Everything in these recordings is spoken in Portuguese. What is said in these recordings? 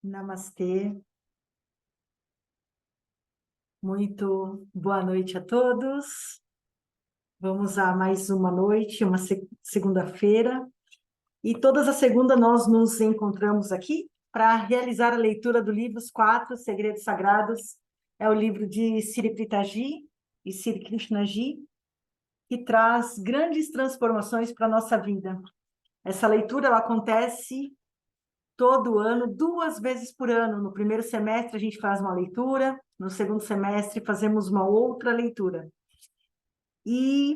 Namastê. Muito boa noite a todos. Vamos a mais uma noite, uma segunda-feira. E todas as segundas nós nos encontramos aqui para realizar a leitura do livro Os Quatro Segredos Sagrados. É o livro de Sri Pritaji e Sri Krishnaji, que traz grandes transformações para a nossa vida. Essa leitura ela acontece todo ano, 2 vezes por ano. No primeiro semestre a gente faz uma leitura, no segundo semestre fazemos uma outra leitura. E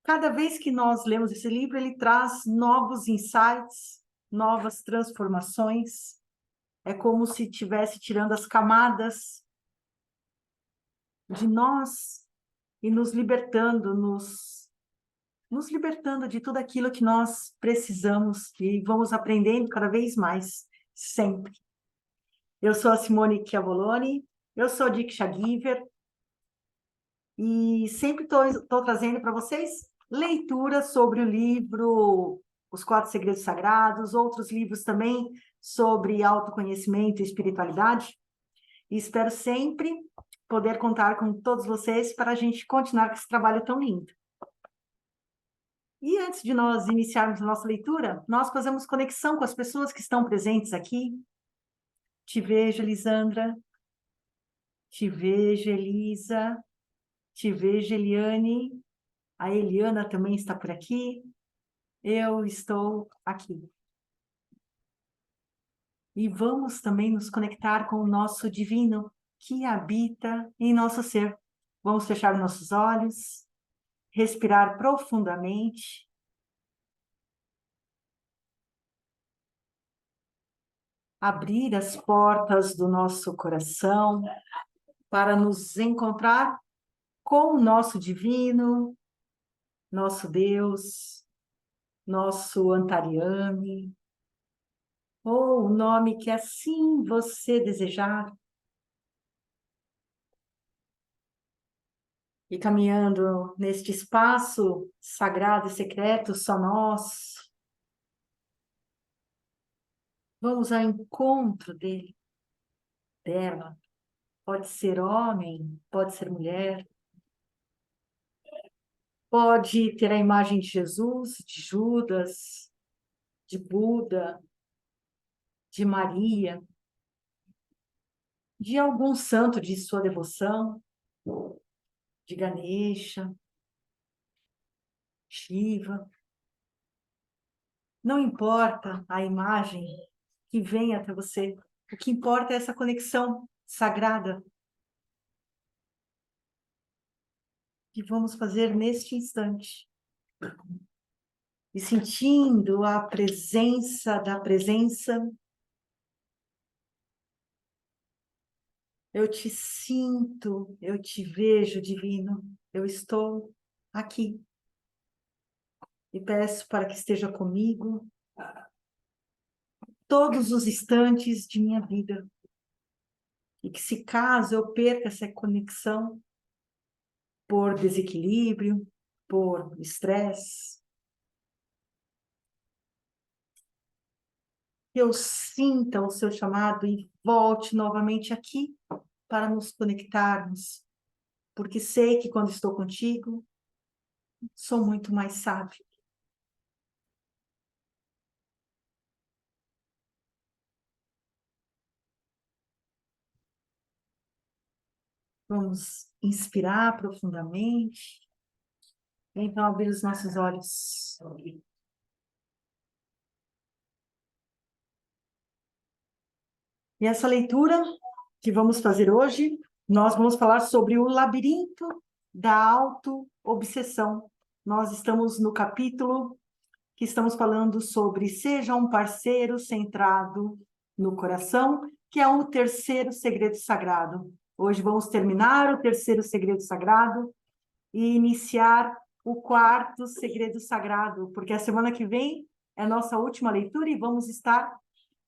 cada vez que nós lemos esse livro, ele traz novos insights, novas transformações. É como se estivesse tirando as camadas de nós e nos libertando, nos libertando de tudo aquilo que nós precisamos e vamos aprendendo cada vez mais, sempre. Eu sou a Simone Chiavoloni, eu sou Diksha Giver e sempre estou trazendo para vocês leituras sobre o livro Os Quatro Segredos Sagrados, outros livros também sobre autoconhecimento e espiritualidade. E espero sempre poder contar com todos vocês para a gente continuar com esse trabalho tão lindo. E antes de nós iniciarmos a nossa leitura, nós fazemos conexão com as pessoas que estão presentes aqui. Te vejo, Elisandra. Te vejo, Elisa. Te vejo, Eliane. A Eliana também está por aqui. Eu estou aqui. E vamos também nos conectar com o nosso divino que habita em nosso ser. Vamos fechar nossos olhos, respirar profundamente. Abrir as portas do nosso coração para nos encontrar com o nosso divino, nosso Deus, nosso Antaryami, ou o nome que assim você desejar. E caminhando neste espaço sagrado e secreto, só nós, vamos ao encontro dele, dela. Pode ser homem, pode ser mulher, pode ter a imagem de Jesus, de Judas, de Buda, de Maria, de algum santo de sua devoção, de Ganesha, Shiva. Não importa a imagem que vem até você, o que importa é essa conexão sagrada que vamos fazer neste instante. E sentindo a presença da presença, eu te sinto, eu te vejo, divino, eu estou aqui. E peço para que esteja comigo todos os instantes de minha vida. E que se caso eu perca essa conexão por desequilíbrio, por estresse, eu sinta o seu chamado e volte novamente aqui para nos conectarmos, porque sei que quando estou contigo, sou muito mais sábio. Vamos inspirar profundamente. Então, abrir os nossos olhos. E essa leitura que vamos fazer hoje, nós vamos falar sobre o labirinto da auto-obsessão. Nós estamos no capítulo que estamos falando sobre seja um parceiro centrado no coração, que é o terceiro segredo sagrado. Hoje vamos terminar o terceiro segredo sagrado e iniciar o quarto segredo sagrado, porque a semana que vem é a nossa última leitura e vamos estar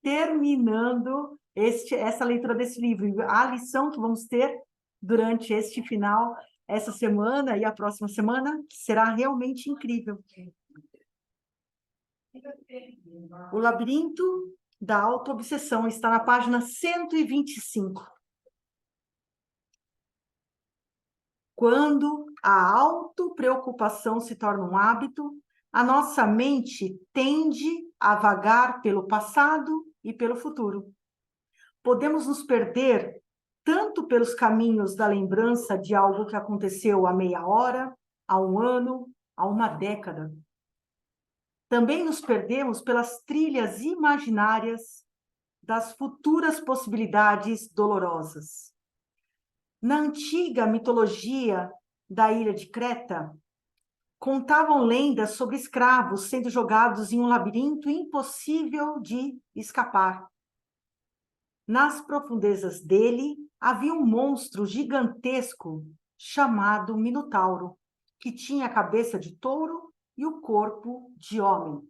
terminando essa leitura desse livro. A lição que vamos ter durante este final, essa semana e a próxima semana, será realmente incrível. O labirinto da autoobsessão, está na página 125. Quando a autopreocupação se torna um hábito, a nossa mente tende a vagar pelo passado e pelo futuro. Podemos nos perder tanto pelos caminhos da lembrança de algo que aconteceu há meia hora, há um ano, há uma década. Também nos perdemos pelas trilhas imaginárias das futuras possibilidades dolorosas. Na antiga mitologia da ilha de Creta, contavam lendas sobre escravos sendo jogados em um labirinto impossível de escapar. Nas profundezas dele, havia um monstro gigantesco chamado Minotauro, que tinha a cabeça de touro e o corpo de homem.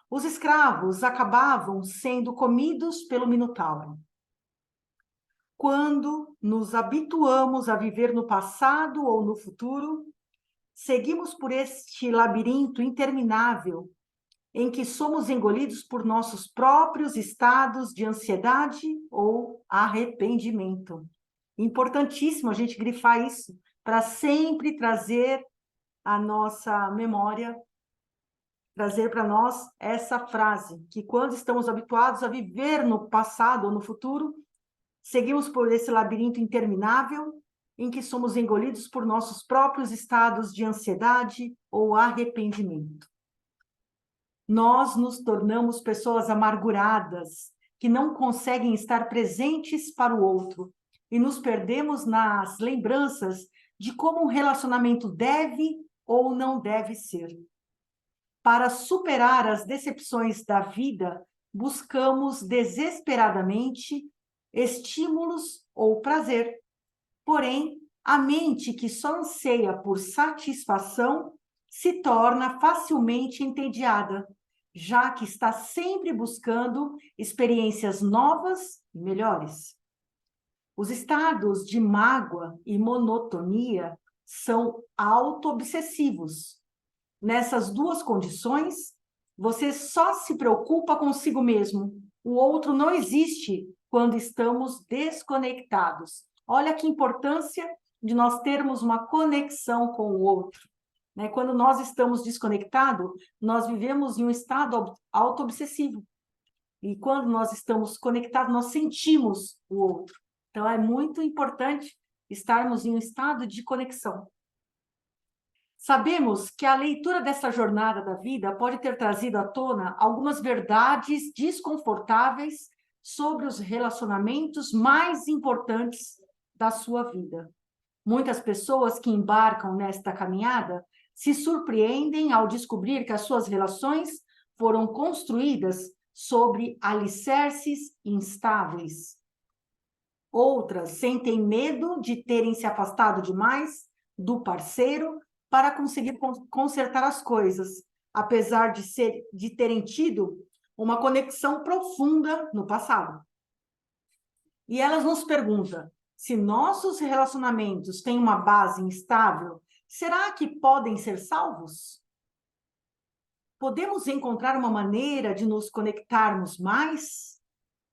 Os escravos acabavam sendo comidos pelo Minotauro. Quando nos habituamos a viver no passado ou no futuro, seguimos por este labirinto interminável em que somos engolidos por nossos próprios estados de ansiedade ou arrependimento. Importantíssimo a gente grifar isso para sempre trazer a nossa memória, trazer para nós essa frase, que quando estamos habituados a viver no passado ou no futuro, seguimos por esse labirinto interminável em que somos engolidos por nossos próprios estados de ansiedade ou arrependimento. Nós nos tornamos pessoas amarguradas, que não conseguem estar presentes para o outro, e nos perdemos nas lembranças de como um relacionamento deve ou não deve ser. Para superar as decepções da vida, buscamos desesperadamente estímulos ou prazer. Porém, a mente que só anseia por satisfação se torna facilmente entediada, já que está sempre buscando experiências novas e melhores. Os estados de mágoa e monotonia são autoobsessivos. Nessas duas condições, você só se preocupa consigo mesmo. O outro não existe quando estamos desconectados. Olha que importância de nós termos uma conexão com o outro. Né? Quando nós estamos desconectados, nós vivemos em um estado autoobsessivo. E quando nós estamos conectados, nós sentimos o outro. Então, é muito importante estarmos em um estado de conexão. Sabemos que a leitura dessa jornada da vida pode ter trazido à tona algumas verdades desconfortáveis sobre os relacionamentos mais importantes da sua vida. Muitas pessoas que embarcam nesta caminhada se surpreendem ao descobrir que as suas relações foram construídas sobre alicerces instáveis. Outras sentem medo de terem se afastado demais do parceiro para conseguir consertar as coisas, apesar de terem tido uma conexão profunda no passado. E elas nos perguntam, se nossos relacionamentos têm uma base instável, será que podem ser salvos? Podemos encontrar uma maneira de nos conectarmos mais?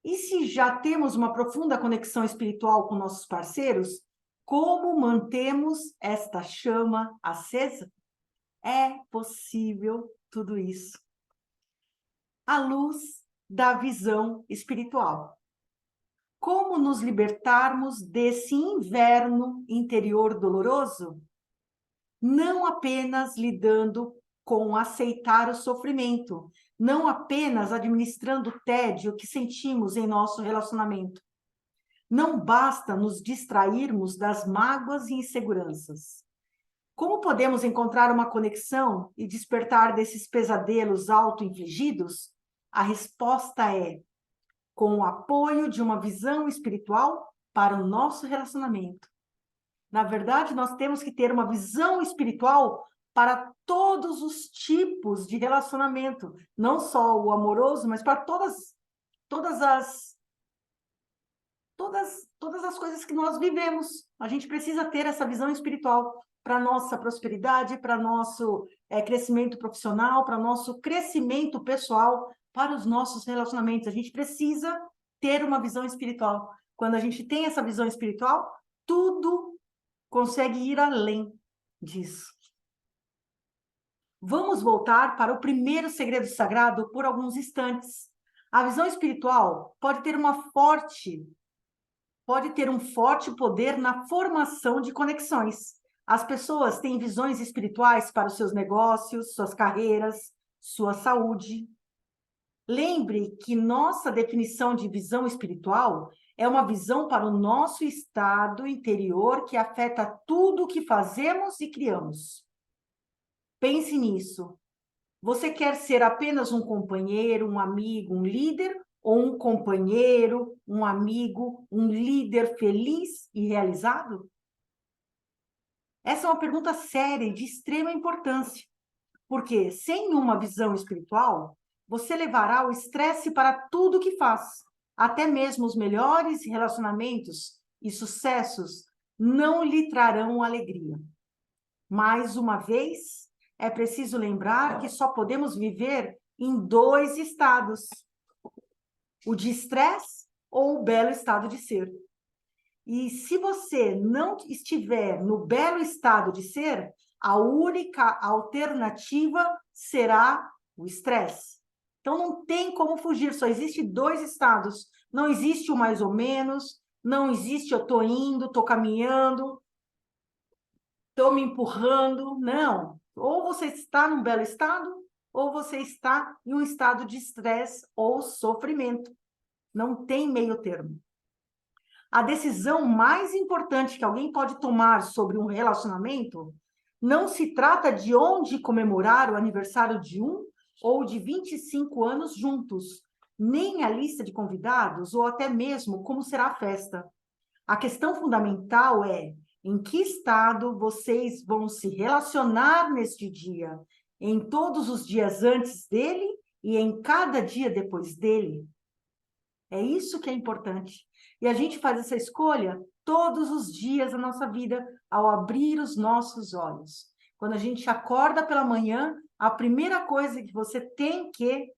E se já temos uma profunda conexão espiritual com nossos parceiros, como mantemos esta chama acesa? É possível tudo isso. À luz da visão espiritual. Como nos libertarmos desse inverno interior doloroso? Não apenas lidando com aceitar o sofrimento, não apenas administrando o tédio que sentimos em nosso relacionamento. Não basta nos distrairmos das mágoas e inseguranças. Como podemos encontrar uma conexão e despertar desses pesadelos auto-infligidos? A resposta é com o apoio de uma visão espiritual para o nosso relacionamento. Na verdade, nós temos que ter uma visão espiritual para todos os tipos de relacionamento, não só o amoroso, mas para todas as coisas que nós vivemos. A gente precisa ter essa visão espiritual para nossa prosperidade, para nosso crescimento profissional, para nosso crescimento pessoal, para os nossos relacionamentos. A gente precisa ter uma visão espiritual. Quando a gente tem essa visão espiritual, tudo consegue ir além disso. Vamos voltar para o primeiro segredo sagrado por alguns instantes. A visão espiritual pode ter um forte poder na formação de conexões. As pessoas têm visões espirituais para os seus negócios, suas carreiras, sua saúde. Lembre que nossa definição de visão espiritual é uma visão para o nosso estado interior que afeta tudo o que fazemos e criamos. Pense nisso. Você quer ser apenas um companheiro, um amigo, um líder, ou um companheiro, um amigo, um líder feliz e realizado? Essa é uma pergunta séria e de extrema importância, porque sem uma visão espiritual, você levará o estresse para tudo que faz. Até mesmo os melhores relacionamentos e sucessos não lhe trarão alegria. Mais uma vez, é preciso lembrar que só podemos viver em 2 estados: o de estresse ou o belo estado de ser. E se você não estiver no belo estado de ser, a única alternativa será o estresse. Então não tem como fugir, só existe 2 estados. Não existe o mais ou menos, não existe eu estou indo, estou caminhando, estou me empurrando, não. Ou você está num belo estado, ou você está em um estado de estresse ou sofrimento. Não tem meio termo. A decisão mais importante que alguém pode tomar sobre um relacionamento não se trata de onde comemorar o aniversário de 1 ou de 25 anos juntos, nem a lista de convidados ou até mesmo como será a festa. A questão fundamental é em que estado vocês vão se relacionar neste dia, em todos os dias antes dele e em cada dia depois dele. É isso que é importante. E a gente faz essa escolha todos os dias da nossa vida, ao abrir os nossos olhos. Quando a gente acorda pela manhã, a primeira coisa que você tem que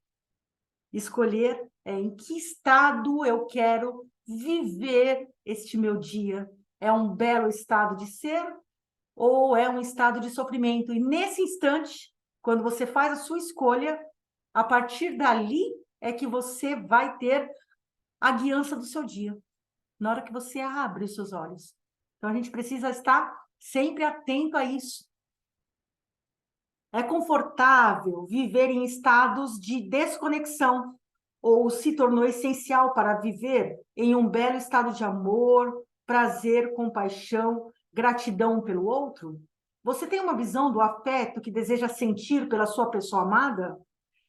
escolher é em que estado eu quero viver este meu dia. É um belo estado de ser ou é um estado de sofrimento? E nesse instante, quando você faz a sua escolha, a partir dali é que você vai ter a guiança do seu dia, na hora que você abre os seus olhos. Então, a gente precisa estar sempre atento a isso. É confortável viver em estados de desconexão, ou se tornou essencial para viver em um belo estado de amor, prazer, compaixão, gratidão pelo outro? Você tem uma visão do afeto que deseja sentir pela sua pessoa amada?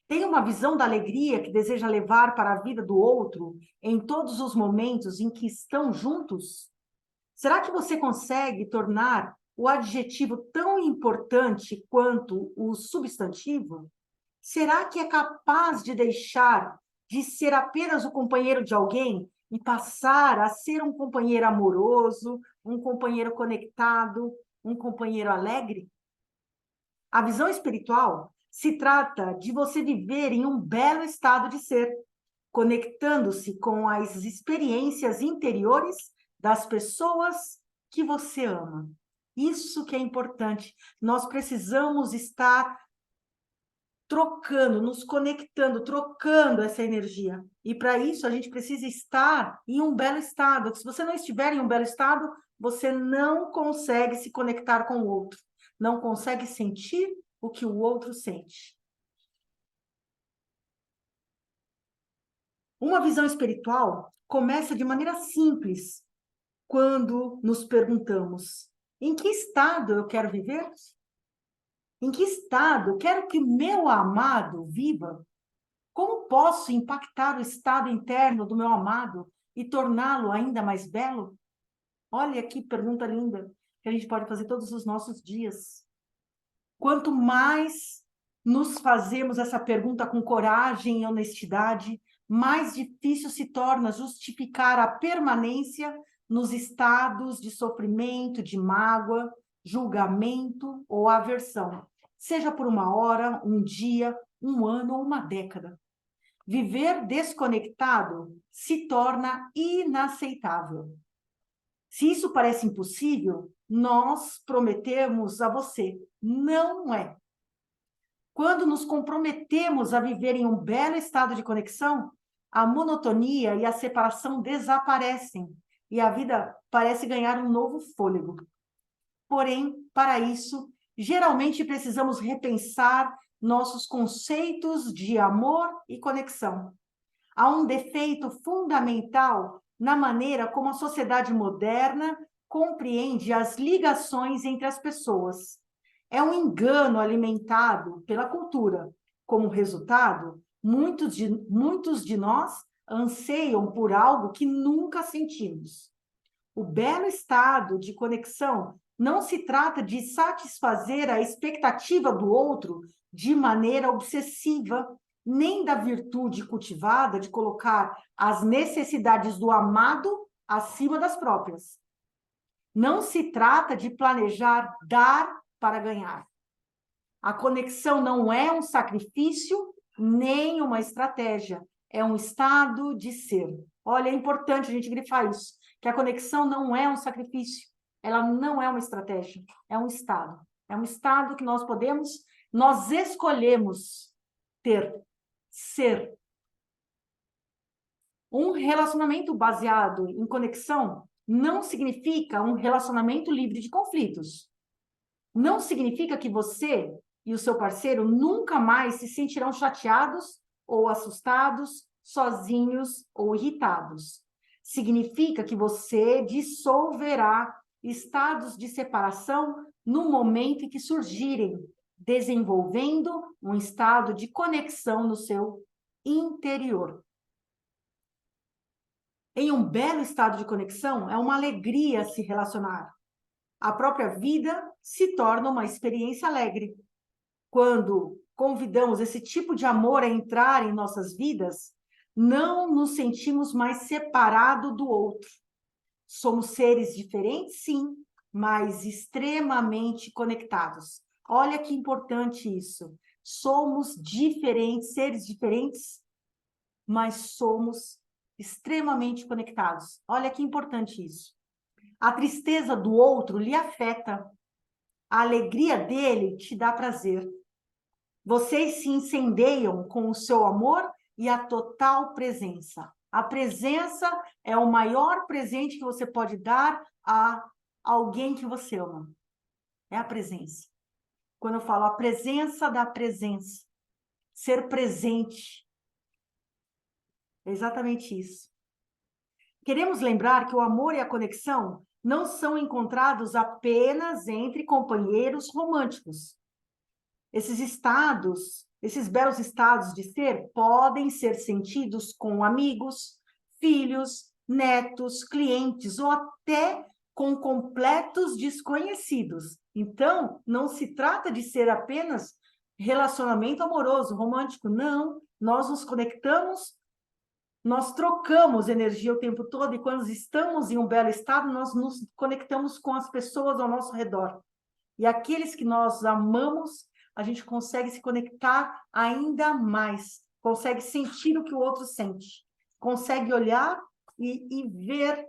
Tem uma visão da alegria que deseja levar para a vida do outro em todos os momentos em que estão juntos? Será que você consegue tornar o adjetivo tão importante quanto o substantivo? Será que é capaz de deixar de ser apenas o companheiro de alguém e passar a ser um companheiro amoroso, um companheiro conectado, um companheiro alegre? A visão espiritual se trata de você viver em um belo estado de ser, conectando-se com as experiências interiores das pessoas que você ama. Isso que é importante. Nós precisamos estar trocando, nos conectando, trocando essa energia. E para isso a gente precisa estar em um belo estado. Se você não estiver em um belo estado, você não consegue se conectar com o outro, não consegue sentir o que o outro sente. Uma visão espiritual começa de maneira simples, quando nos perguntamos: em que estado eu quero viver? Em que estado eu quero que meu amado viva? Como posso impactar o estado interno do meu amado e torná-lo ainda mais belo? Olha que pergunta linda que a gente pode fazer todos os nossos dias. Quanto mais nos fazemos essa pergunta com coragem e honestidade, mais difícil se torna justificar a permanência nos estados de sofrimento, de mágoa, julgamento ou aversão, seja por uma hora, um dia, um ano ou uma década. Viver desconectado se torna inaceitável. Se isso parece impossível, nós prometemos a você, não é. Quando nos comprometemos a viver em um belo estado de conexão, a monotonia e a separação desaparecem e a vida parece ganhar um novo fôlego. Porém, para isso, geralmente precisamos repensar nossos conceitos de amor e conexão. Há um defeito fundamental na maneira como a sociedade moderna compreende as ligações entre as pessoas. É um engano alimentado pela cultura. Como resultado, muitos de nós anseiam por algo que nunca sentimos. O belo estado de conexão não se trata de satisfazer a expectativa do outro de maneira obsessiva, nem da virtude cultivada de colocar as necessidades do amado acima das próprias. Não se trata de planejar dar para ganhar. A conexão não é um sacrifício, nem uma estratégia. É um estado de ser. Olha, é importante a gente grifar isso, que a conexão não é um sacrifício, ela não é uma estratégia, é um estado. É um estado que nós escolhemos ter, ser. Um relacionamento baseado em conexão não significa um relacionamento livre de conflitos. Não significa que você e o seu parceiro nunca mais se sentirão chateados ou assustados, sozinhos ou irritados. Significa que você dissolverá estados de separação no momento em que surgirem, desenvolvendo um estado de conexão no seu interior. Em um belo estado de conexão, é uma alegria se relacionar. A própria vida se torna uma experiência alegre. Quando convidamos esse tipo de amor a entrar em nossas vidas, não nos sentimos mais separados do outro. Somos seres diferentes, sim, mas extremamente conectados. Olha que importante isso. Somos diferentes, seres diferentes, mas somos extremamente conectados. Olha que importante isso. A tristeza do outro lhe afeta. A alegria dele te dá prazer. Vocês se incendeiam com o seu amor e a total presença. A presença é o maior presente que você pode dar a alguém que você ama. É a presença. Quando eu falo a presença da presença, ser presente, é exatamente isso. Queremos lembrar que o amor e a conexão não são encontrados apenas entre companheiros românticos. Esses belos estados de ser, podem ser sentidos com amigos, filhos, netos, clientes ou até com completos desconhecidos. Então, não se trata de ser apenas relacionamento amoroso, romântico. Não, nós nos conectamos. Nós trocamos energia o tempo todo e quando estamos em um belo estado, nós nos conectamos com as pessoas ao nosso redor. E aqueles que nós amamos, a gente consegue se conectar ainda mais, consegue sentir o que o outro sente, consegue olhar e ver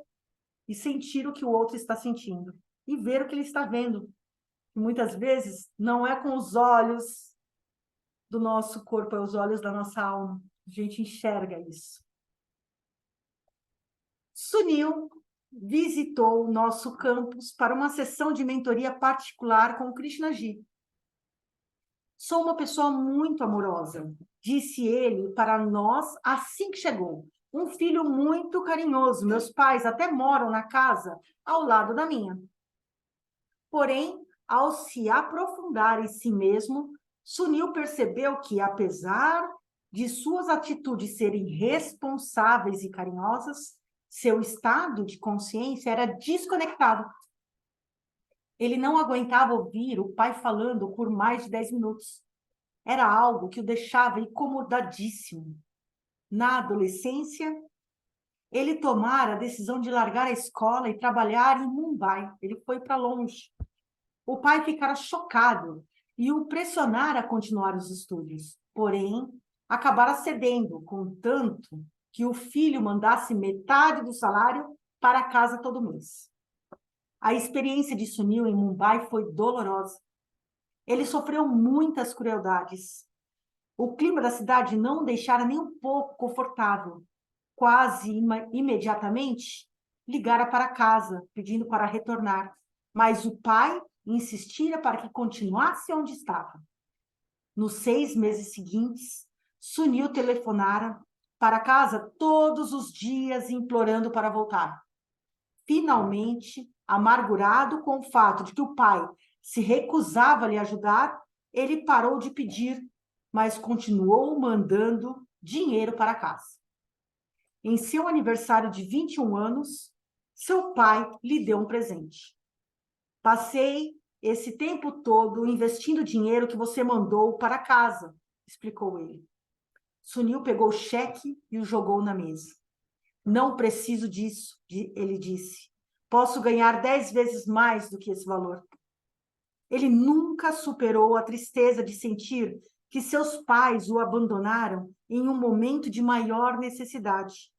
e sentir o que o outro está sentindo, e ver o que ele está vendo. E muitas vezes não é com os olhos do nosso corpo, é os olhos da nossa alma. A gente enxerga isso. Sunil visitou o nosso campus para uma sessão de mentoria particular com o Krishnaji. Sou uma pessoa muito amorosa, disse ele para nós assim que chegou. Um filho muito carinhoso, meus pais até moram na casa ao lado da minha. Porém, ao se aprofundar em si mesmo, Sunil percebeu que, apesar de suas atitudes serem responsáveis e carinhosas, seu estado de consciência era desconectado. Ele não aguentava ouvir o pai falando por mais de 10 minutos. Era algo que o deixava incomodadíssimo. Na adolescência, ele tomara a decisão de largar a escola e trabalhar em Mumbai. Ele foi para longe. O pai ficara chocado e o pressionara a continuar os estudos. Porém, acabara cedendo, contanto que o filho mandasse metade do salário para casa todo mês. A experiência de Sunil em Mumbai foi dolorosa. Ele sofreu muitas crueldades. O clima da cidade não o deixara nem um pouco confortável. Quase imediatamente, ligara para casa, pedindo para retornar. Mas o pai insistira para que continuasse onde estava. Nos 6 meses seguintes, Sunil telefonara para casa todos os dias, implorando para voltar. Finalmente, amargurado com o fato de que o pai se recusava a lhe ajudar, ele parou de pedir, mas continuou mandando dinheiro para casa. Em seu aniversário de 21 anos, seu pai lhe deu um presente. Passei esse tempo todo investindo o dinheiro que você mandou para casa, explicou ele. Sunil pegou o cheque e o jogou na mesa. Não preciso disso, ele disse. Posso ganhar 10 vezes mais do que esse valor. Ele nunca superou a tristeza de sentir que seus pais o abandonaram em um momento de maior necessidade.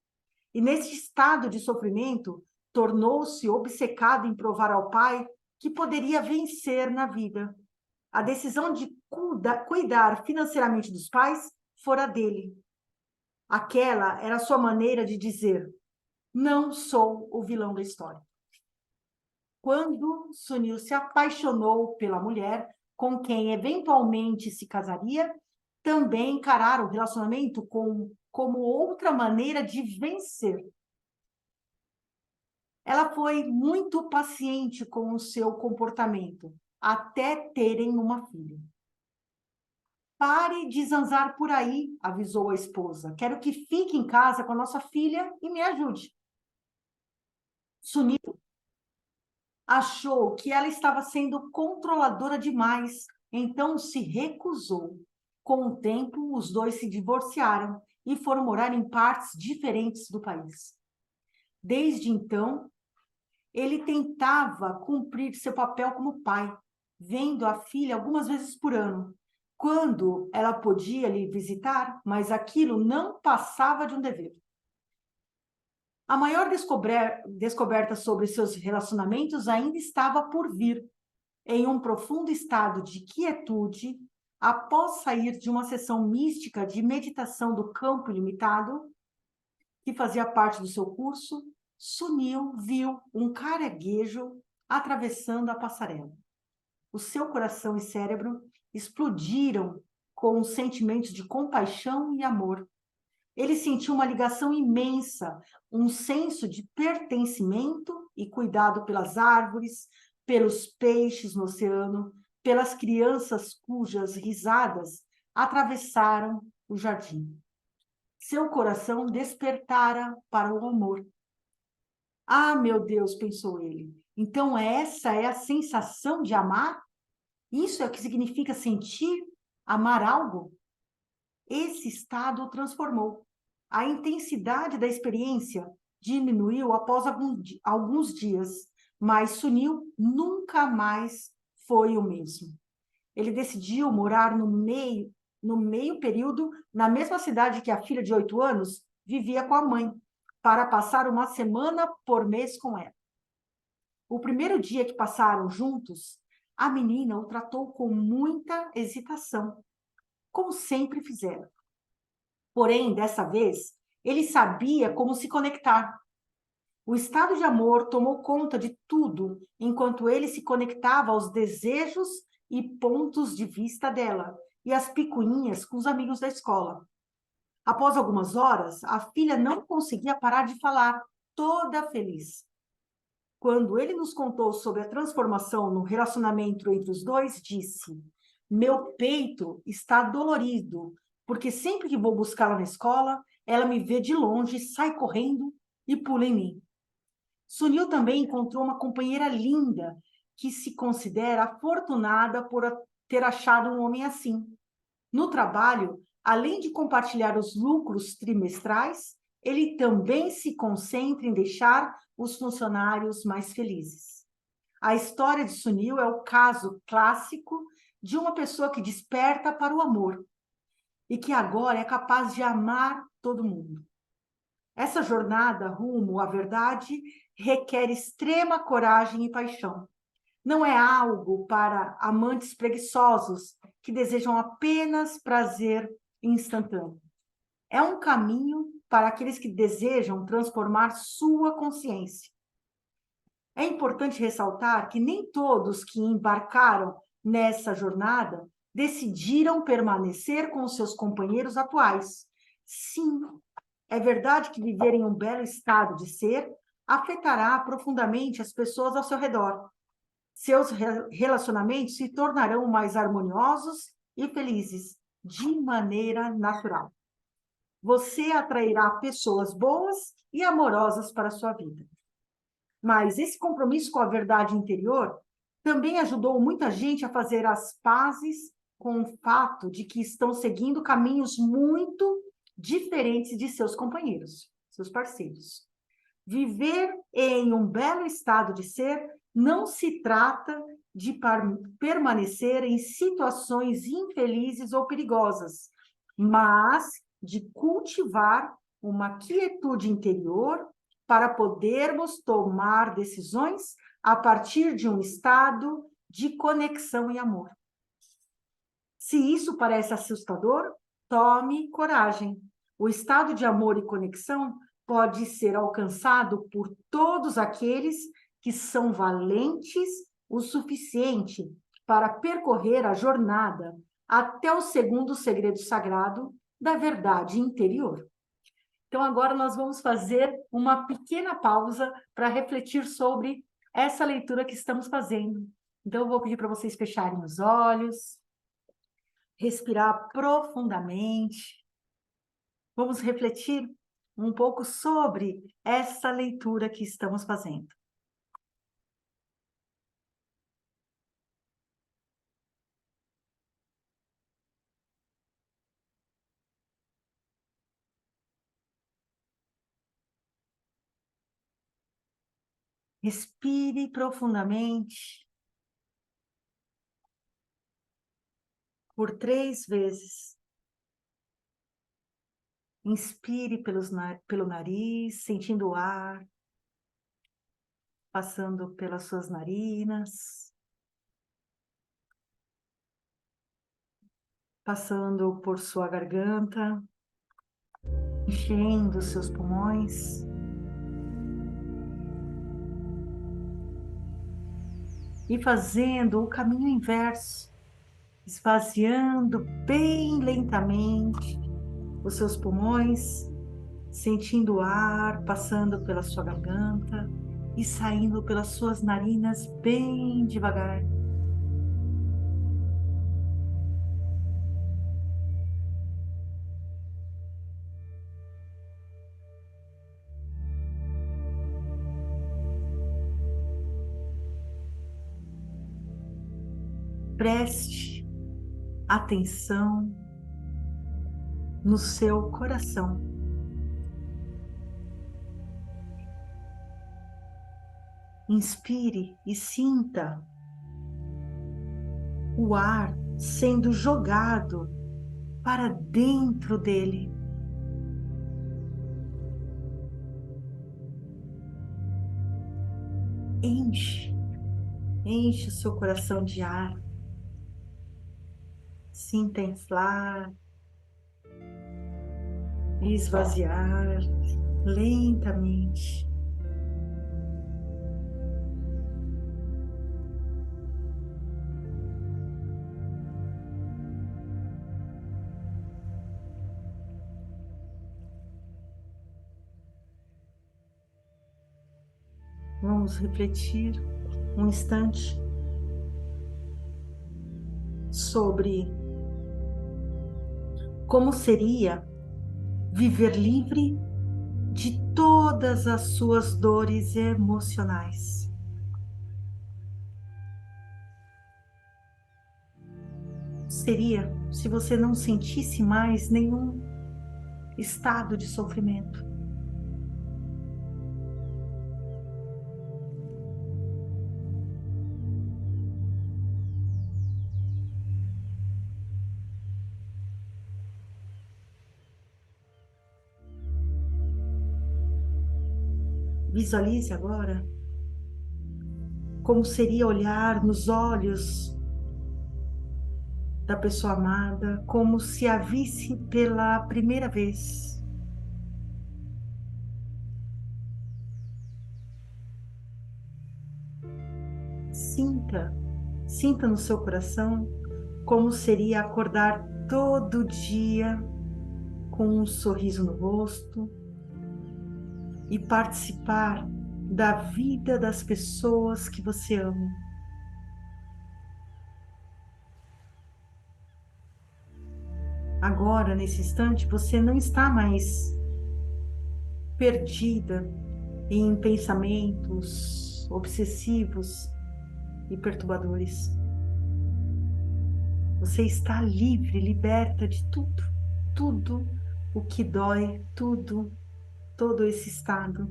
E nesse estado de sofrimento, tornou-se obcecado em provar ao pai que poderia vencer na vida. A decisão de cuidar financeiramente dos pais fora dele. Aquela era a sua maneira de dizer: não sou o vilão da história. Quando Sunil se apaixonou pela mulher com quem eventualmente se casaria, também encarar o relacionamento como outra maneira de vencer. Ela foi muito paciente com o seu comportamento, até terem uma filha. Pare de zanzar por aí, avisou a esposa. Quero que fique em casa com a nossa filha e me ajude. Sunil achou que ela estava sendo controladora demais, então se recusou. Com o tempo, os dois se divorciaram e foram morar em partes diferentes do país. Desde então, ele tentava cumprir seu papel como pai, vendo a filha algumas vezes por ano, quando ela podia lhe visitar, mas aquilo não passava de um dever. A maior descoberta sobre seus relacionamentos ainda estava por vir. Em um profundo estado de quietude, após sair de uma sessão mística de meditação do campo ilimitado, que fazia parte do seu curso, Sunil viu um caranguejo atravessando a passarela. O seu coração e cérebro explodiram com sentimentos de compaixão e amor. Ele sentiu uma ligação imensa, um senso de pertencimento e cuidado pelas árvores, pelos peixes no oceano, pelas crianças cujas risadas atravessaram o jardim. Seu coração despertara para o amor. Ah, meu Deus, pensou ele. Então essa é a sensação de amar? Isso é o que significa sentir, amar algo? Esse estado o transformou. A intensidade da experiência diminuiu após alguns dias, mas Sunil nunca mais foi o mesmo. Ele decidiu morar no meio período, na mesma cidade que a filha de 8 anos vivia com a mãe, para passar uma semana por mês com ela. O primeiro dia que passaram juntos, a menina o tratou com muita hesitação, como sempre fizeram. Porém, dessa vez, ele sabia como se conectar. O estado de amor tomou conta de tudo, enquanto ele se conectava aos desejos e pontos de vista dela, e às picuinhas com os amigos da escola. Após algumas horas, a filha não conseguia parar de falar, toda feliz. Quando ele nos contou sobre a transformação no relacionamento entre os dois, disse: meu peito está dolorido, porque sempre que vou buscá-la na escola, ela me vê de longe, sai correndo e pula em mim. Sunil também encontrou uma companheira linda, que se considera afortunada por ter achado um homem assim. No trabalho, além de compartilhar os lucros trimestrais, ele também se concentra em deixar os funcionários mais felizes. A história de Sunil é o caso clássico de uma pessoa que desperta para o amor. e que agora é capaz de amar todo mundo. Essa jornada rumo à verdade requer extrema coragem e paixão. Não é algo para amantes preguiçosos que desejam apenas prazer instantâneo. É um caminho para aqueles que desejam transformar sua consciência. É importante ressaltar que nem todos que embarcaram nessa jornada decidiram permanecer com seus companheiros atuais. Sim, é verdade que viver em um belo estado de ser afetará profundamente as pessoas ao seu redor. Seus relacionamentos se tornarão mais harmoniosos e felizes, de maneira natural. Você atrairá pessoas boas e amorosas para a sua vida. Mas esse compromisso com a verdade interior também ajudou muita gente a fazer as pazes com o fato de que estão seguindo caminhos muito diferentes de seus companheiros, seus parceiros. Viver em um belo estado de ser não se trata de permanecer em situações infelizes ou perigosas, mas de cultivar uma quietude interior para podermos tomar decisões a partir de um estado de conexão e amor. Se isso parece assustador, tome coragem. O estado de amor e conexão pode ser alcançado por todos aqueles que são valentes o suficiente para percorrer a jornada até o segundo segredo sagrado da verdade interior. Então, agora nós vamos fazer uma pequena pausa para refletir sobre essa leitura que estamos fazendo. Então, eu vou pedir para vocês fecharem os olhos, respirar profundamente. Vamos refletir um pouco sobre essa leitura que estamos fazendo. Respire profundamente por 3 vezes. Inspire pelo nariz, sentindo o ar, passando pelas suas narinas, passando por sua garganta, enchendo seus pulmões. E fazendo o caminho inverso, esvaziando bem lentamente os seus pulmões, sentindo o ar passando pela sua garganta e saindo pelas suas narinas bem devagar. Preste atenção no seu coração. Inspire e sinta o ar sendo jogado para dentro dele. Enche o seu coração de ar. Sinta inflar e esvaziar lentamente. Vamos refletir um instante sobre como seria viver livre de todas as suas dores emocionais. Seria se você não sentisse mais nenhum estado de sofrimento. Visualize agora como seria olhar nos olhos da pessoa amada, como se a visse pela primeira vez. Sinta no seu coração como seria acordar todo dia com um sorriso no rosto e participar da vida das pessoas que você ama. Agora, nesse instante, você não está mais perdida em pensamentos obsessivos e perturbadores. Você está livre, liberta de tudo o que dói, todo esse estado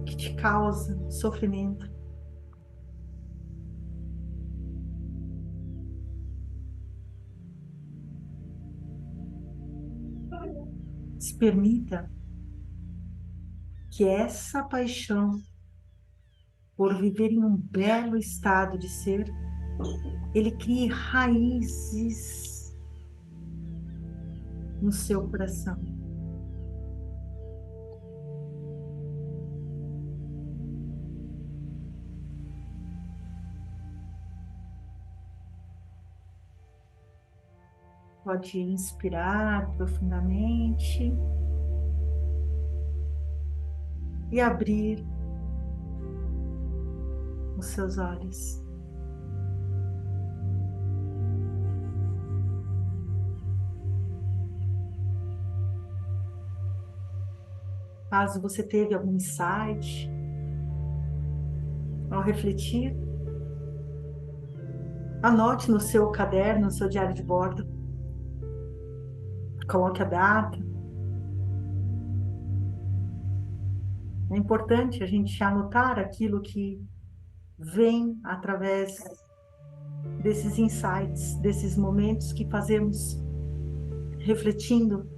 que te causa sofrimento. Se permita que essa paixão por viver em um belo estado de ser, ele crie raízes no seu coração. Pode inspirar profundamente e abrir os seus olhos. Caso você teve algum insight ao refletir, anote no seu caderno, no seu diário de bordo, coloque a data. É importante a gente anotar aquilo que vem através desses insights, desses momentos que fazemos refletindo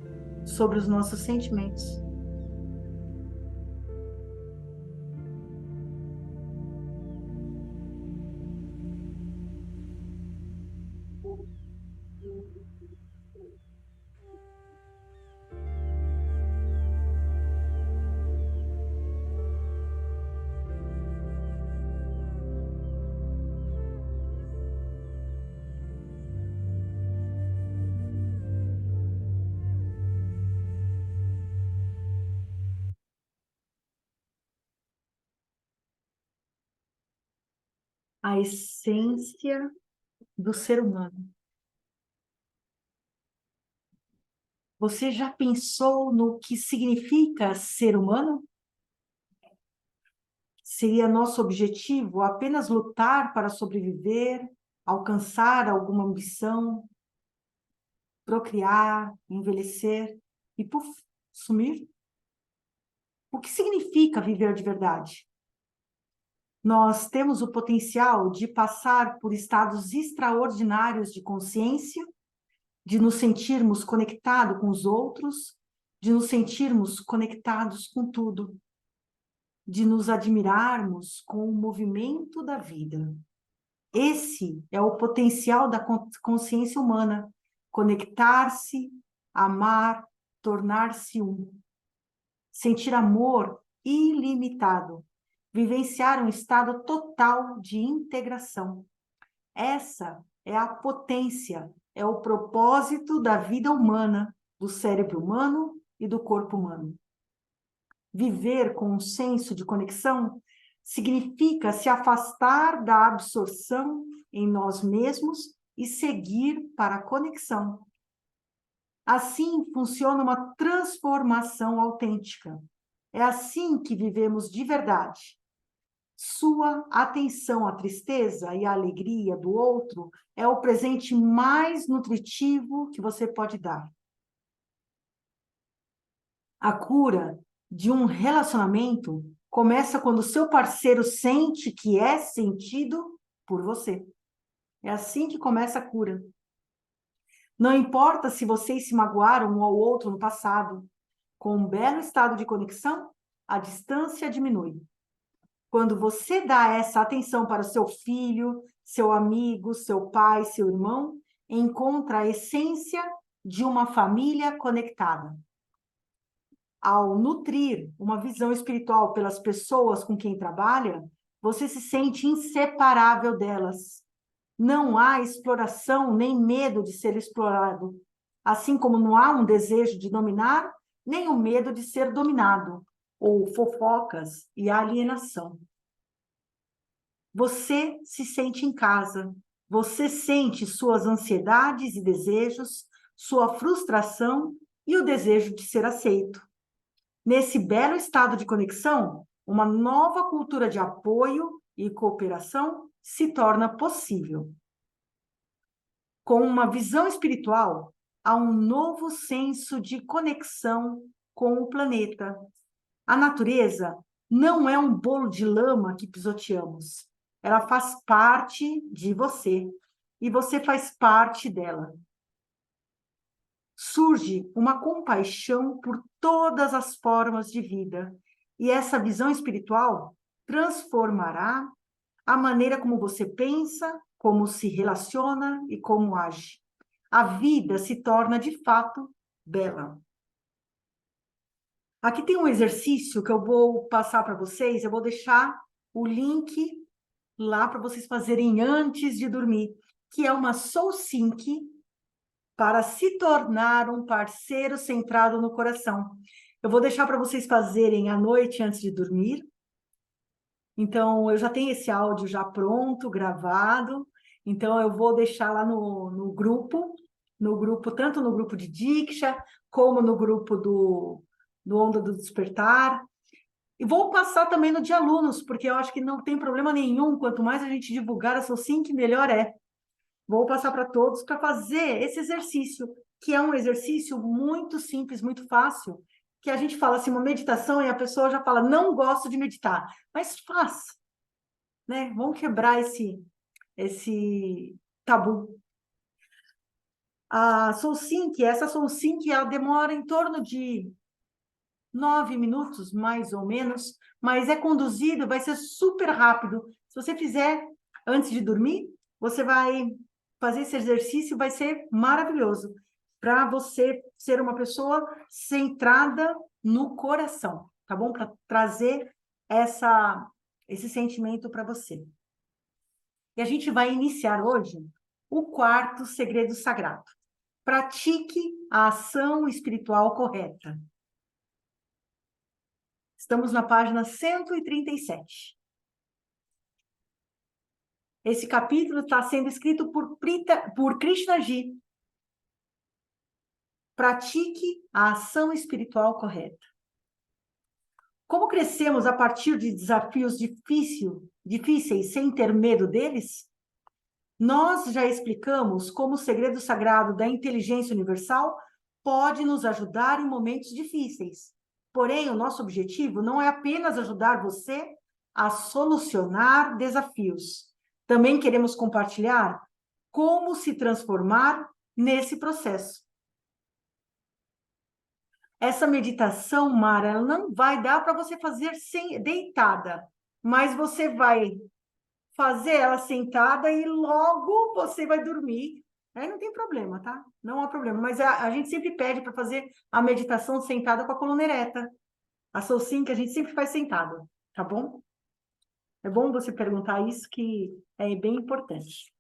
sobre os nossos sentimentos. A essência do ser humano. Você já pensou no que significa ser humano? Seria nosso objetivo apenas lutar para sobreviver, alcançar alguma ambição, procriar, envelhecer e, puf, sumir? O que significa viver de verdade? Nós temos o potencial de passar por estados extraordinários de consciência, de nos sentirmos conectados com os outros, de nos sentirmos conectados com tudo, de nos admirarmos com o movimento da vida. Esse é o potencial da consciência humana, conectar-se, amar, tornar-se um. Sentir amor ilimitado, vivenciar um estado total de integração. Essa é a potência, é o propósito da vida humana, do cérebro humano e do corpo humano. Viver com um senso de conexão significa se afastar da absorção em nós mesmos e seguir para a conexão. Assim funciona uma transformação autêntica. É assim que vivemos de verdade. Sua atenção à tristeza e à alegria do outro é o presente mais nutritivo que você pode dar. A cura de um relacionamento começa quando o seu parceiro sente que é sentido por você. É assim que começa a cura. Não importa se vocês se magoaram um ao outro no passado, com um belo estado de conexão, a distância diminui. Quando você dá essa atenção para seu filho, seu amigo, seu pai, seu irmão, encontra a essência de uma família conectada. Ao nutrir uma visão espiritual pelas pessoas com quem trabalha, você se sente inseparável delas. Não há exploração nem medo de ser explorado, assim como não há um desejo de dominar, nem o medo de ser dominado, ou fofocas e alienação. Você se sente em casa, você sente suas ansiedades e desejos, sua frustração e o desejo de ser aceito. Nesse belo estado de conexão, uma nova cultura de apoio e cooperação se torna possível. Com uma visão espiritual, há um novo senso de conexão com o planeta. A natureza não é um bolo de lama que pisoteamos. Ela faz parte de você e você faz parte dela. Surge uma compaixão por todas as formas de vida, e essa visão espiritual transformará a maneira como você pensa, como se relaciona e como age. A vida se torna, de fato, bela. Aqui tem um exercício que eu vou passar para vocês, eu vou deixar o link lá para vocês fazerem antes de dormir, que é uma Soul Sync para se tornar um parceiro centrado no coração. Eu vou deixar para vocês fazerem à noite antes de dormir. Então, eu já tenho esse áudio já pronto, gravado. Então, eu vou deixar lá no grupo, tanto no grupo de Diksha, como no grupo do Onda do Despertar. E vou passar também no de alunos, porque eu acho que não tem problema nenhum. Quanto mais a gente divulgar a Soul Sync, melhor é. Vou passar para todos para fazer esse exercício, que é um exercício muito simples, muito fácil, que a gente fala assim, uma meditação, e a pessoa já fala, não gosto de meditar, mas faz, né? Vamos quebrar esse tabu. A Soul Sync, essa Soul Sync, ela demora em torno de 9 minutos, mais ou menos, mas é conduzido, vai ser super rápido. Se você fizer antes de dormir, você vai fazer esse exercício, vai ser maravilhoso para você ser uma pessoa centrada no coração, tá bom? Para trazer esse sentimento para você. E a gente vai iniciar hoje o quarto segredo sagrado. Pratique a ação espiritual correta. Estamos na página 137. Esse capítulo está sendo escrito por Krishnaji. Pratique a ação espiritual correta. Como crescemos a partir de desafios difíceis sem ter medo deles? Nós já explicamos como o segredo sagrado da inteligência universal pode nos ajudar em momentos difíceis. Porém, o nosso objetivo não é apenas ajudar você a solucionar desafios. Também queremos compartilhar como se transformar nesse processo. Essa meditação, Mara, ela não vai dar para você fazer deitada, mas você vai fazer ela sentada e logo você vai dormir. Aí não tem problema, tá? Não há problema. Mas a gente sempre pede para fazer a meditação sentada com a coluna ereta. A Soul Sync a gente sempre faz sentado, tá bom? É bom você perguntar isso, que é bem importante.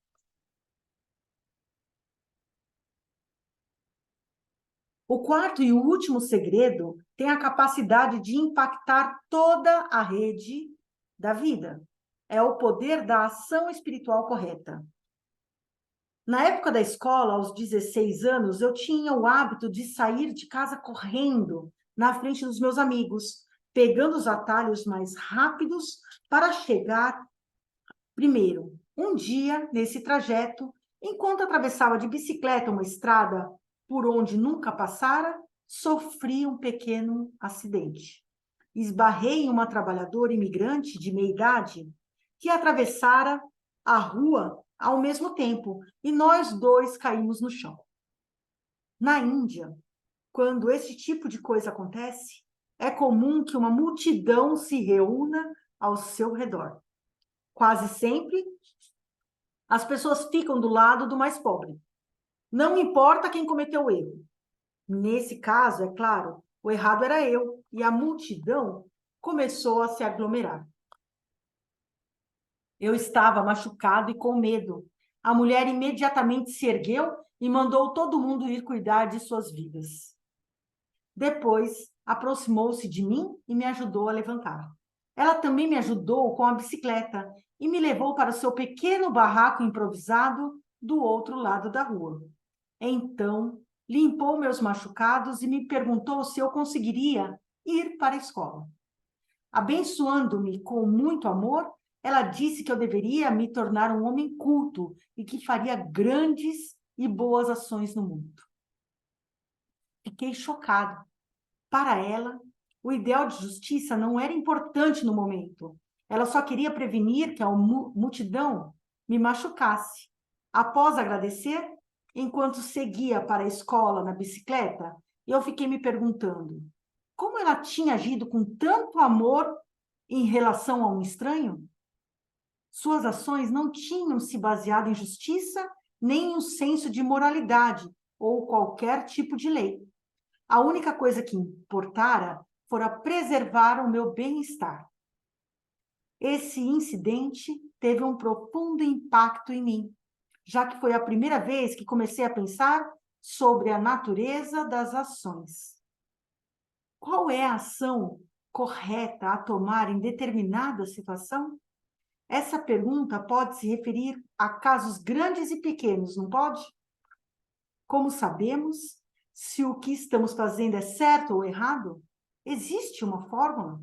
O quarto e o último segredo tem a capacidade de impactar toda a rede da vida. É o poder da ação espiritual correta. Na época da escola, aos 16 anos, eu tinha o hábito de sair de casa correndo na frente dos meus amigos, pegando os atalhos mais rápidos para chegar primeiro. Um dia, nesse trajeto, enquanto atravessava de bicicleta uma estrada por onde nunca passara, sofri um pequeno acidente. Esbarrei em uma trabalhadora imigrante de meia idade que atravessara a rua ao mesmo tempo, e nós dois caímos no chão. Na Índia, quando esse tipo de coisa acontece, é comum que uma multidão se reúna ao seu redor. Quase sempre, as pessoas ficam do lado do mais pobre. Não importa quem cometeu o erro. Nesse caso, é claro, o errado era eu, e a multidão começou a se aglomerar. Eu estava machucado e com medo. A mulher imediatamente se ergueu e mandou todo mundo ir cuidar de suas vidas. Depois, aproximou-se de mim e me ajudou a levantar. Ela também me ajudou com a bicicleta e me levou para o seu pequeno barraco improvisado do outro lado da rua. Então, limpou meus machucados e me perguntou se eu conseguiria ir para a escola. Abençoando-me com muito amor, ela disse que eu deveria me tornar um homem culto e que faria grandes e boas ações no mundo. Fiquei chocado. Para ela, o ideal de justiça não era importante no momento. Ela só queria prevenir que a multidão me machucasse. Após agradecer, enquanto seguia para a escola na bicicleta, eu fiquei me perguntando como ela tinha agido com tanto amor em relação a um estranho. Suas ações não tinham se baseado em justiça nem em um senso de moralidade ou qualquer tipo de lei. A única coisa que importara fora preservar o meu bem-estar. Esse incidente teve um profundo impacto em mim, já que foi a primeira vez que comecei a pensar sobre a natureza das ações. Qual é a ação correta a tomar em determinada situação? Essa pergunta pode se referir a casos grandes e pequenos, não pode? Como sabemos se o que estamos fazendo é certo ou errado? Existe uma fórmula?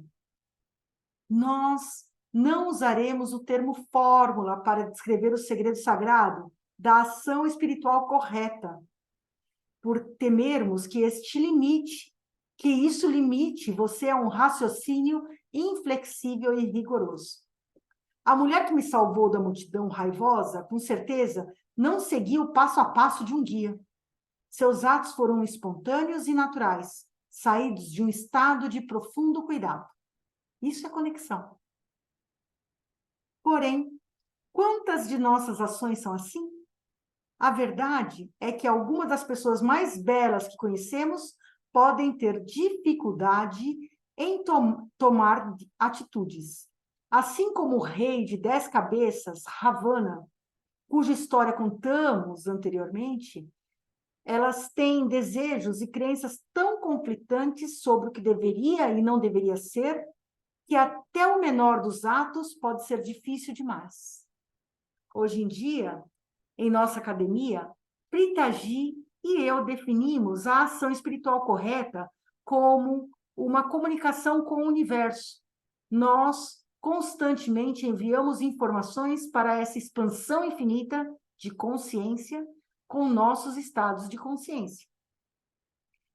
Nós não usaremos o termo fórmula para descrever o segredo sagrado da ação espiritual correta, por temermos que isso limite você a um raciocínio inflexível e rigoroso. A mulher que me salvou da multidão raivosa, com certeza, não seguiu o passo a passo de um guia. Seus atos foram espontâneos e naturais, saídos de um estado de profundo cuidado. Isso é conexão. Porém, quantas de nossas ações são assim? A verdade é que algumas das pessoas mais belas que conhecemos podem ter dificuldade em tomar atitudes. Assim como o rei de 10 cabeças, Ravana, cuja história contamos anteriormente, elas têm desejos e crenças tão conflitantes sobre o que deveria e não deveria ser, que até o menor dos atos pode ser difícil demais. Hoje em dia, em nossa academia, Pritaji e eu definimos a ação espiritual correta como uma comunicação com o universo. Nós constantemente enviamos informações para essa expansão infinita de consciência com nossos estados de consciência.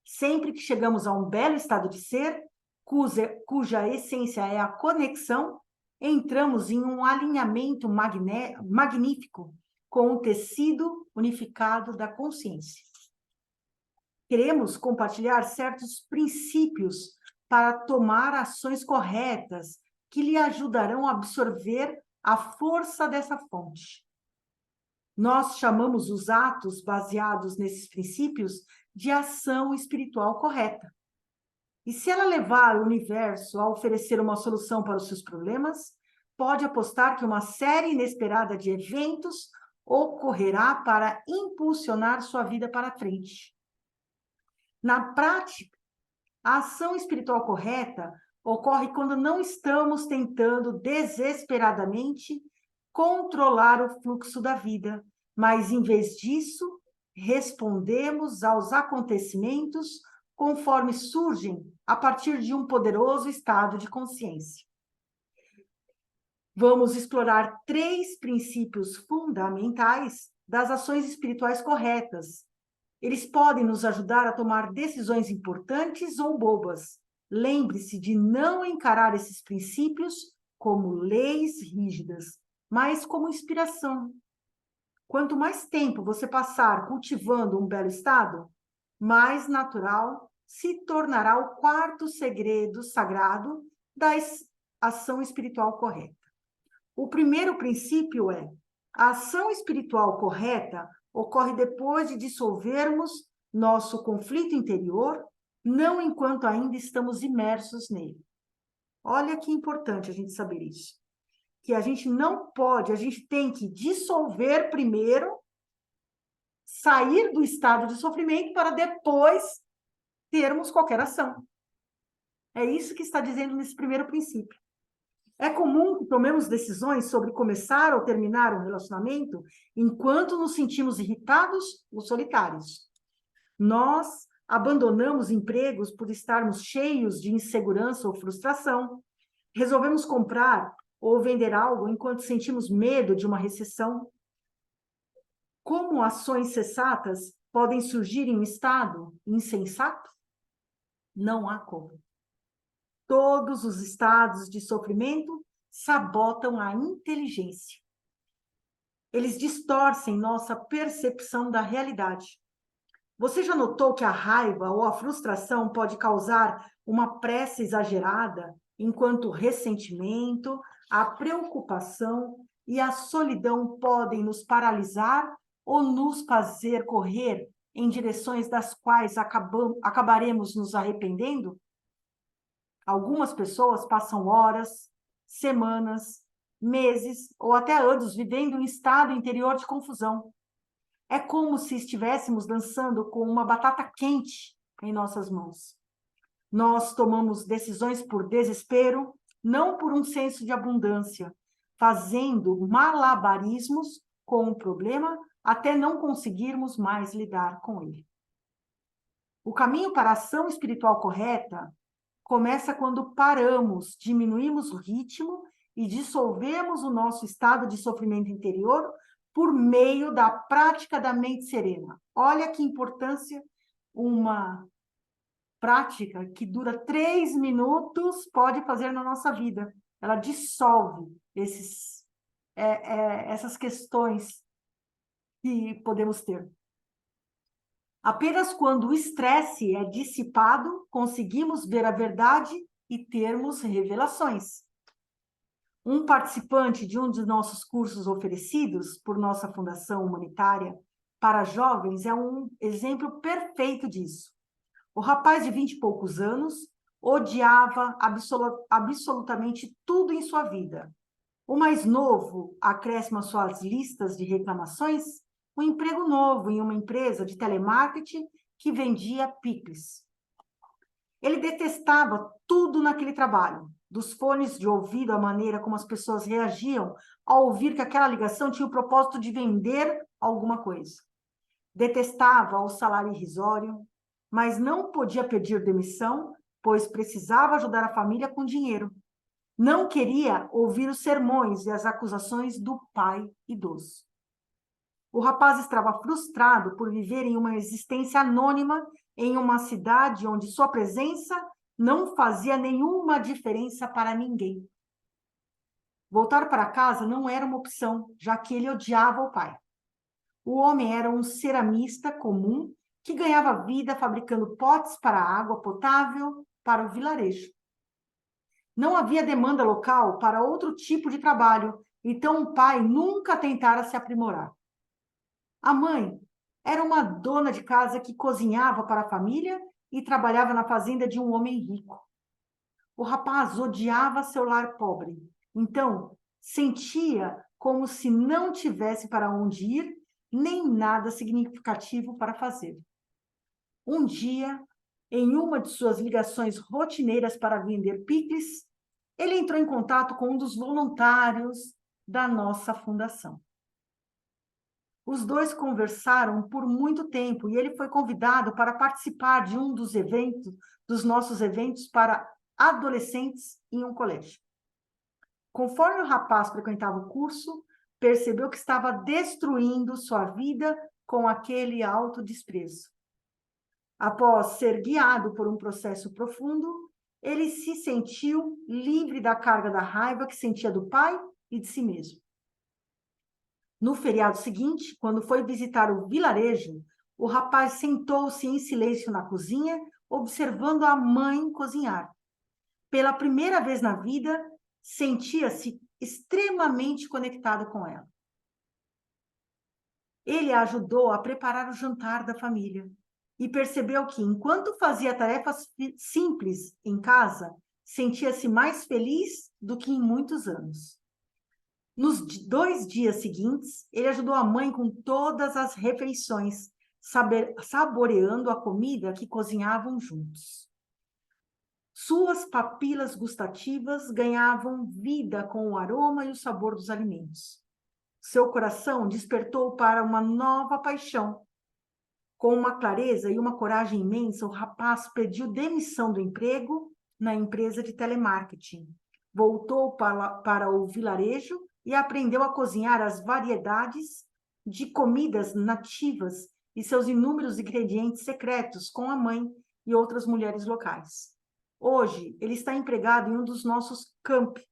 Sempre que chegamos a um belo estado de ser, cuja essência é a conexão, entramos em um alinhamento magnífico com o tecido unificado da consciência. Queremos compartilhar certos princípios para tomar ações corretas que lhe ajudarão a absorver a força dessa fonte. Nós chamamos os atos baseados nesses princípios de ação espiritual correta. E se ela levar o universo a oferecer uma solução para os seus problemas, pode apostar que uma série inesperada de eventos ocorrerá para impulsionar sua vida para frente. Na prática, a ação espiritual correta ocorre quando não estamos tentando desesperadamente controlar o fluxo da vida, mas, em vez disso, respondemos aos acontecimentos conforme surgem a partir de um poderoso estado de consciência. Vamos explorar 3 princípios fundamentais das ações espirituais corretas. Eles podem nos ajudar a tomar decisões importantes ou bobas. Lembre-se de não encarar esses princípios como leis rígidas, mas como inspiração. Quanto mais tempo você passar cultivando um belo estado, mais natural se tornará o quarto segredo sagrado da ação espiritual correta. O primeiro princípio é: a ação espiritual correta ocorre depois de dissolvermos nosso conflito interior, não enquanto ainda estamos imersos nele. Olha que importante a gente saber isso. Que a gente não pode, a gente tem que dissolver primeiro, sair do estado de sofrimento para depois termos qualquer ação. É isso que está dizendo nesse primeiro princípio. É comum que tomemos decisões sobre começar ou terminar um relacionamento enquanto nos sentimos irritados ou solitários. Nós abandonamos empregos por estarmos cheios de insegurança ou frustração. Resolvemos comprar ou vender algo enquanto sentimos medo de uma recessão. Como ações sensatas podem surgir em um estado insensato? Não há como. Todos os estados de sofrimento sabotam a inteligência. Eles distorcem nossa percepção da realidade. Você já notou que a raiva ou a frustração pode causar uma pressa exagerada, enquanto o ressentimento, a preocupação e a solidão podem nos paralisar ou nos fazer correr em direções das quais acabaremos nos arrependendo? Algumas pessoas passam horas, semanas, meses ou até anos vivendo um estado interior de confusão. É como se estivéssemos dançando com uma batata quente em nossas mãos. Nós tomamos decisões por desespero, não por um senso de abundância, fazendo malabarismos com o problema até não conseguirmos mais lidar com ele. O caminho para a ação espiritual correta começa quando paramos, diminuímos o ritmo e dissolvemos o nosso estado de sofrimento interior por meio da prática da mente serena. Olha que importância uma prática que dura 3 minutos pode fazer na nossa vida. Ela dissolve essas questões que podemos ter. Apenas quando o estresse é dissipado, conseguimos ver a verdade e termos revelações. Um participante de um dos nossos cursos oferecidos por nossa Fundação Humanitária para jovens é um exemplo perfeito disso. O rapaz de 20 e poucos anos odiava absolutamente tudo em sua vida. O mais novo acréscimo às suas listas de reclamações um emprego novo em uma empresa de telemarketing que vendia picles. Ele detestava tudo naquele trabalho, dos fones de ouvido, a maneira como as pessoas reagiam ao ouvir que aquela ligação tinha o propósito de vender alguma coisa. Detestava o salário irrisório, mas não podia pedir demissão, pois precisava ajudar a família com dinheiro. Não queria ouvir os sermões e as acusações do pai idoso. O rapaz estava frustrado por viver em uma existência anônima em uma cidade onde sua presença não fazia nenhuma diferença para ninguém. Voltar para casa não era uma opção, já que ele odiava o pai. O homem era um ceramista comum que ganhava vida fabricando potes para água potável para o vilarejo. Não havia demanda local para outro tipo de trabalho, então o pai nunca tentara se aprimorar. A mãe era uma dona de casa que cozinhava para a família e trabalhava na fazenda de um homem rico. O rapaz odiava seu lar pobre, então sentia como se não tivesse para onde ir, nem nada significativo para fazer. Um dia, em uma de suas ligações rotineiras para vender picles, ele entrou em contato com um dos voluntários da nossa fundação. Os dois conversaram por muito tempo e ele foi convidado para participar de um dos nossos eventos para adolescentes em um colégio. Conforme o rapaz frequentava o curso, percebeu que estava destruindo sua vida com aquele autodesprezo. Após ser guiado por um processo profundo, ele se sentiu livre da carga da raiva que sentia do pai e de si mesmo. No feriado seguinte, quando foi visitar o vilarejo, o rapaz sentou-se em silêncio na cozinha, observando a mãe cozinhar. Pela primeira vez na vida, sentia-se extremamente conectado com ela. Ele a ajudou a preparar o jantar da família e percebeu que, enquanto fazia tarefas simples em casa, sentia-se mais feliz do que em muitos anos. Nos 2 dias seguintes, ele ajudou a mãe com todas as refeições, saboreando a comida que cozinhavam juntos. Suas papilas gustativas ganhavam vida com o aroma e o sabor dos alimentos. Seu coração despertou para uma nova paixão. Com uma clareza e uma coragem imensa, o rapaz pediu demissão do emprego na empresa de telemarketing. Voltou para o vilarejo e aprendeu a cozinhar as variedades de comidas nativas e seus inúmeros ingredientes secretos com a mãe e outras mulheres locais. Hoje, ele está empregado em um dos nossos campi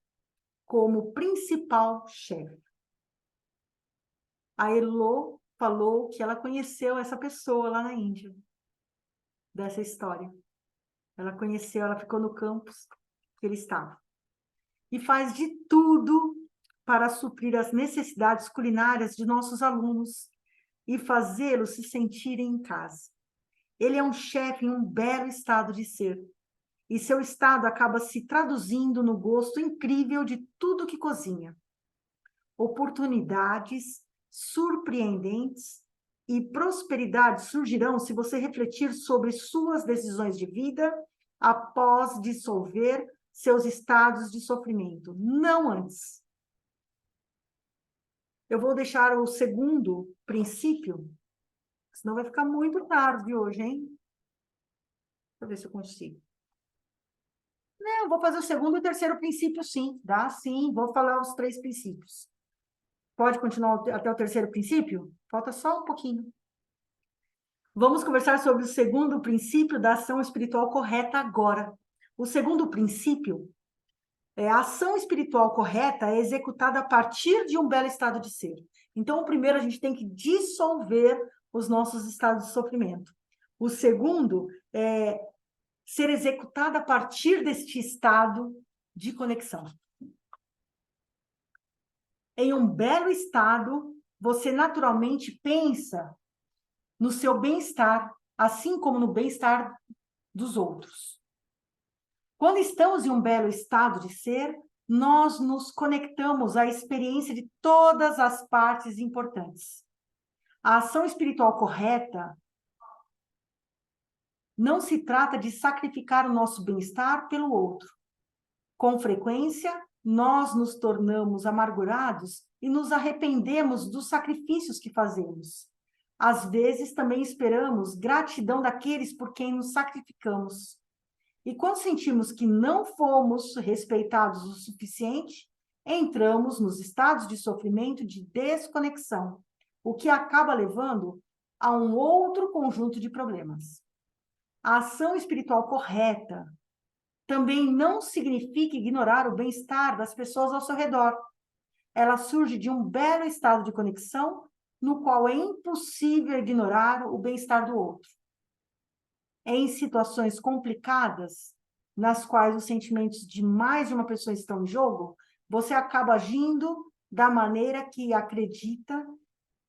como principal chefe. A Elo falou que ela conheceu essa pessoa lá na Índia, dessa história. Ela conheceu, ela ficou no campus que ele estava. E faz de tudo para suprir as necessidades culinárias de nossos alunos e fazê-los se sentirem em casa. Ele é um chefe em um belo estado de ser. E seu estado acaba se traduzindo no gosto incrível de tudo que cozinha. Oportunidades surpreendentes e prosperidade surgirão se você refletir sobre suas decisões de vida após dissolver seus estados de sofrimento, não antes. Eu vou deixar o segundo princípio, senão vai ficar muito tarde hoje, hein? Deixa eu ver se eu consigo. Não, vou fazer o segundo e o terceiro princípio, sim. Dá, sim. Vou falar os 3 princípios. Pode continuar até o terceiro princípio? Falta só um pouquinho. Vamos conversar sobre o segundo princípio da ação espiritual correta agora. O segundo princípio é a ação espiritual correta é executada a partir de um belo estado de ser. Então, o primeiro, a gente tem que dissolver os nossos estados de sofrimento. O segundo é ser executada a partir deste estado de conexão. Em um belo estado, você naturalmente pensa no seu bem-estar, assim como no bem-estar dos outros. Quando estamos em um belo estado de ser, nós nos conectamos à experiência de todas as partes importantes. A ação espiritual correta não se trata de sacrificar o nosso bem-estar pelo outro. Com frequência, nós nos tornamos amargurados e nos arrependemos dos sacrifícios que fazemos. Às vezes, também esperamos gratidão daqueles por quem nos sacrificamos. E quando sentimos que não fomos respeitados o suficiente, entramos nos estados de sofrimento de desconexão, o que acaba levando a um outro conjunto de problemas. A ação espiritual correta também não significa ignorar o bem-estar das pessoas ao seu redor. Ela surge de um belo estado de conexão, no qual é impossível ignorar o bem-estar do outro. Em situações complicadas, nas quais os sentimentos de mais de uma pessoa estão em jogo, você acaba agindo da maneira que acredita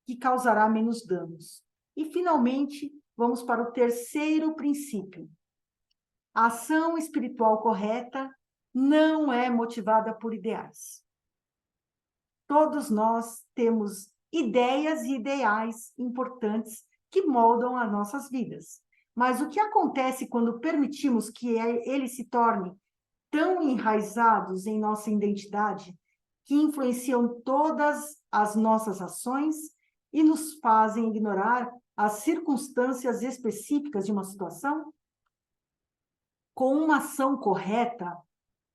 que causará menos danos. E, finalmente, vamos para o terceiro princípio. A ação espiritual correta não é motivada por ideais. Todos nós temos ideias e ideais importantes que moldam as nossas vidas. Mas o que acontece quando permitimos que eles se tornem tão enraizados em nossa identidade que influenciam todas as nossas ações e nos fazem ignorar as circunstâncias específicas de uma situação? Com uma ação correta,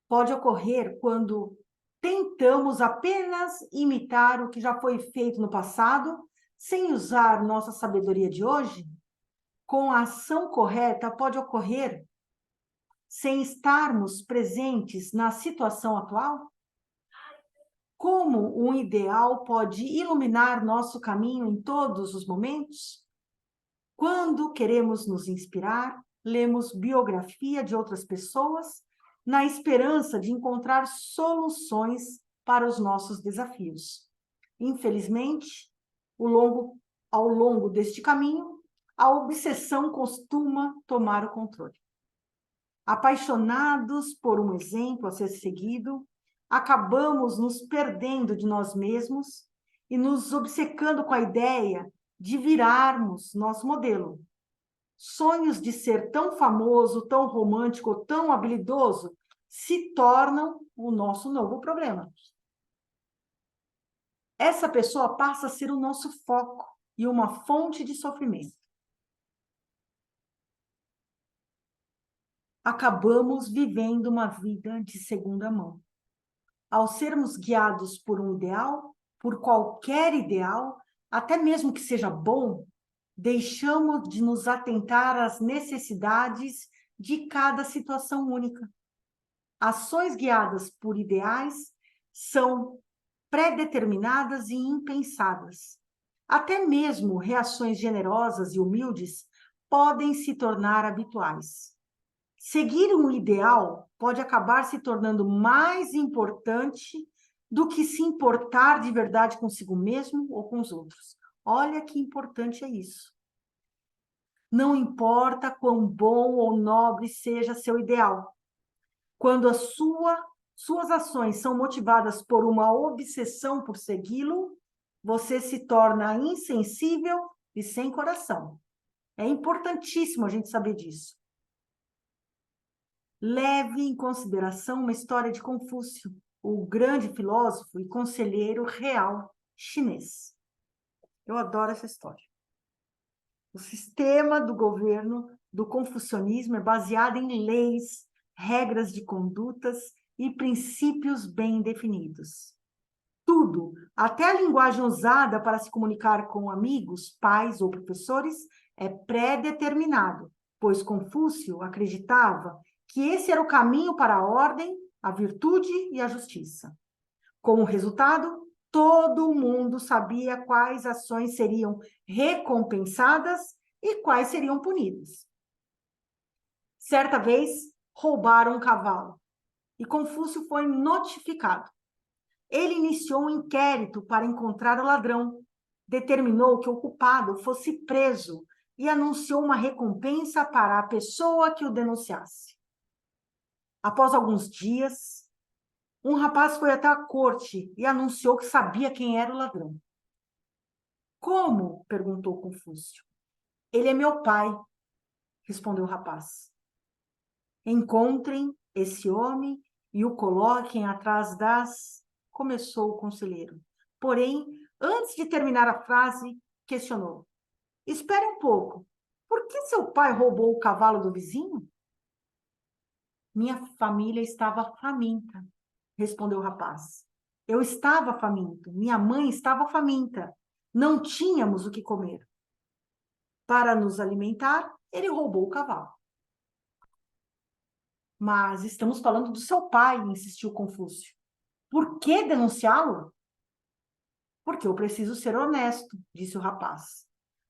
pode ocorrer quando tentamos apenas imitar o que já foi feito no passado, sem usar nossa sabedoria de hoje. Com a ação correta, pode ocorrer sem estarmos presentes na situação atual? Como um ideal pode iluminar nosso caminho em todos os momentos? Quando queremos nos inspirar, lemos biografia de outras pessoas na esperança de encontrar soluções para os nossos desafios. Infelizmente, ao longo deste caminho, a obsessão costuma tomar o controle. Apaixonados por um exemplo a ser seguido, acabamos nos perdendo de nós mesmos e nos obcecando com a ideia de virarmos nosso modelo. Sonhos de ser tão famoso, tão romântico, tão habilidoso se tornam o nosso novo problema. Essa pessoa passa a ser o nosso foco e uma fonte de sofrimento. Acabamos vivendo uma vida de segunda mão. Ao sermos guiados por um ideal, por qualquer ideal, até mesmo que seja bom, deixamos de nos atentar às necessidades de cada situação única. Ações guiadas por ideais são pré-determinadas e impensadas. Até mesmo reações generosas e humildes podem se tornar habituais. Seguir um ideal pode acabar se tornando mais importante do que se importar de verdade consigo mesmo ou com os outros. Olha que importante é isso. Não importa quão bom ou nobre seja seu ideal. Quando suas ações são motivadas por uma obsessão por segui-lo, você se torna insensível e sem coração. É importantíssimo a gente saber disso. Leve em consideração uma história de Confúcio, o grande filósofo e conselheiro real chinês. Eu adoro essa história. O sistema do governo do confucionismo é baseado em leis, regras de condutas e princípios bem definidos. Tudo, até a linguagem usada para se comunicar com amigos, pais ou professores, é pré-determinado, pois Confúcio acreditava que esse era o caminho para a ordem, a virtude e a justiça. Como resultado, todo mundo sabia quais ações seriam recompensadas e quais seriam punidas. Certa vez, roubaram um cavalo e Confúcio foi notificado. Ele iniciou um inquérito para encontrar o ladrão, determinou que o culpado fosse preso e anunciou uma recompensa para a pessoa que o denunciasse. Após alguns dias, um rapaz foi até a corte e anunciou que sabia quem era o ladrão. Como? Perguntou Confúcio. Ele é meu pai, respondeu o rapaz. Encontrem esse homem e o coloquem atrás das... Começou o conselheiro. Porém, antes de terminar a frase, questionou. Espere um pouco. Por que seu pai roubou o cavalo do vizinho? Minha família estava faminta, respondeu o rapaz. Eu estava faminto, minha mãe estava faminta. Não tínhamos o que comer. Para nos alimentar, ele roubou o cavalo. Mas estamos falando do seu pai, insistiu Confúcio. Por que denunciá-lo? Porque eu preciso ser honesto, disse o rapaz.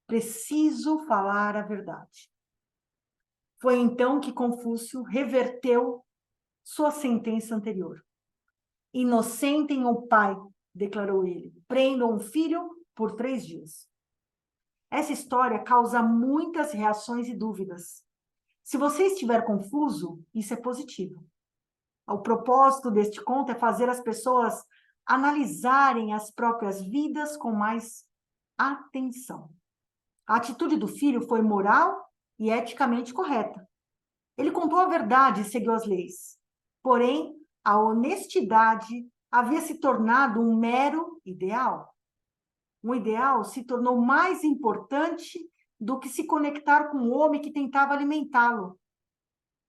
Preciso falar a verdade. Foi então que Confúcio reverteu sua sentença anterior. Inocentem o pai, declarou ele. Prendam o filho por 3 dias. Essa história causa muitas reações e dúvidas. Se você estiver confuso, isso é positivo. O propósito deste conto é fazer as pessoas analisarem as próprias vidas com mais atenção. A atitude do filho foi moral e eticamente correta. Ele contou a verdade e seguiu as leis. Porém, a honestidade havia se tornado um mero ideal. Um ideal se tornou mais importante do que se conectar com o homem que tentava alimentá-lo.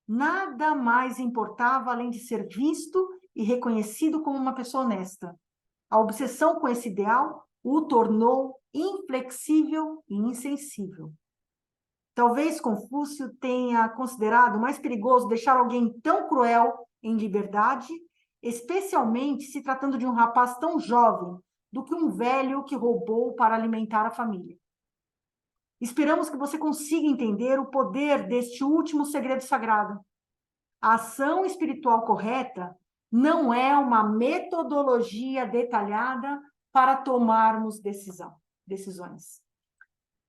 Nada mais importava além de ser visto e reconhecido como uma pessoa honesta. A obsessão com esse ideal o tornou inflexível e insensível. Talvez Confúcio tenha considerado mais perigoso deixar alguém tão cruel em liberdade, especialmente se tratando de um rapaz tão jovem, do que um velho que roubou para alimentar a família. Esperamos que você consiga entender o poder deste último segredo sagrado. A ação espiritual correta não é uma metodologia detalhada para tomarmos decisões.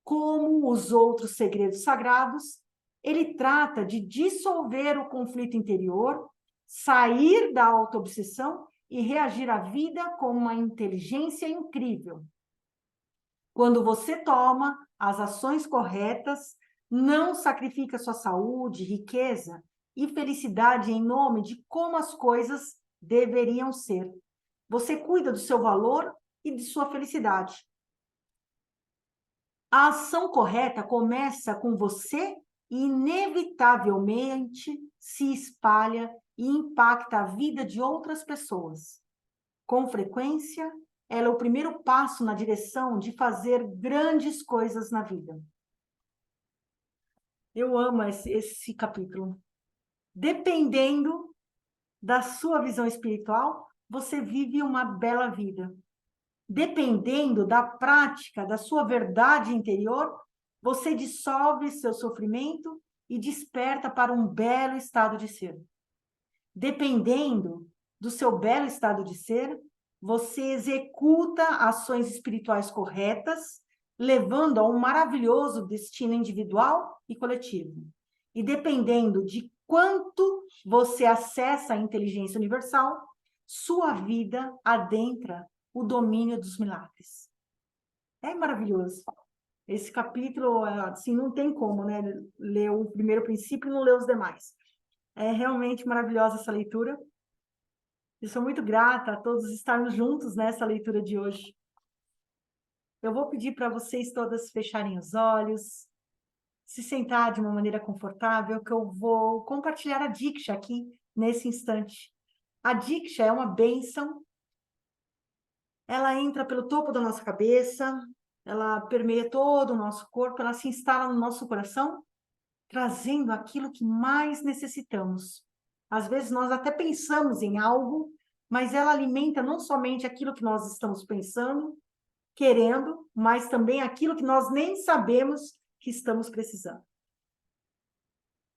Como os outros segredos sagrados, ele trata de dissolver o conflito interior, sair da autoobsessão e reagir à vida com uma inteligência incrível. Quando você toma as ações corretas, não sacrifica sua saúde, riqueza e felicidade em nome de como as coisas deveriam ser. Você cuida do seu valor e de sua felicidade. A ação correta começa com você e inevitavelmente se espalha e impacta a vida de outras pessoas. Com frequência, ela é o primeiro passo na direção de fazer grandes coisas na vida. Eu amo esse capítulo. Dependendo da sua visão espiritual, você vive uma bela vida. Dependendo da prática da sua verdade interior, você dissolve seu sofrimento e desperta para um belo estado de ser. Dependendo do seu belo estado de ser, você executa ações espirituais corretas, levando a um maravilhoso destino individual e coletivo. E dependendo de quanto você acessa a inteligência universal, sua vida adentra o domínio dos milagres. É maravilhoso. Esse capítulo, assim, não tem como, né? Ler o primeiro princípio e não ler os demais. É realmente maravilhosa essa leitura. Eu sou muito grata a todos estarmos juntos nessa leitura de hoje. Eu vou pedir para vocês todas fecharem os olhos, se sentar de uma maneira confortável, que eu vou compartilhar a Diksha aqui nesse instante. A Diksha é uma bênção. Ela entra pelo topo da nossa cabeça, ela permeia todo o nosso corpo, ela se instala no nosso coração, trazendo aquilo que mais necessitamos. Às vezes nós até pensamos em algo, mas ela alimenta não somente aquilo que nós estamos pensando, querendo, mas também aquilo que nós nem sabemos que estamos precisando.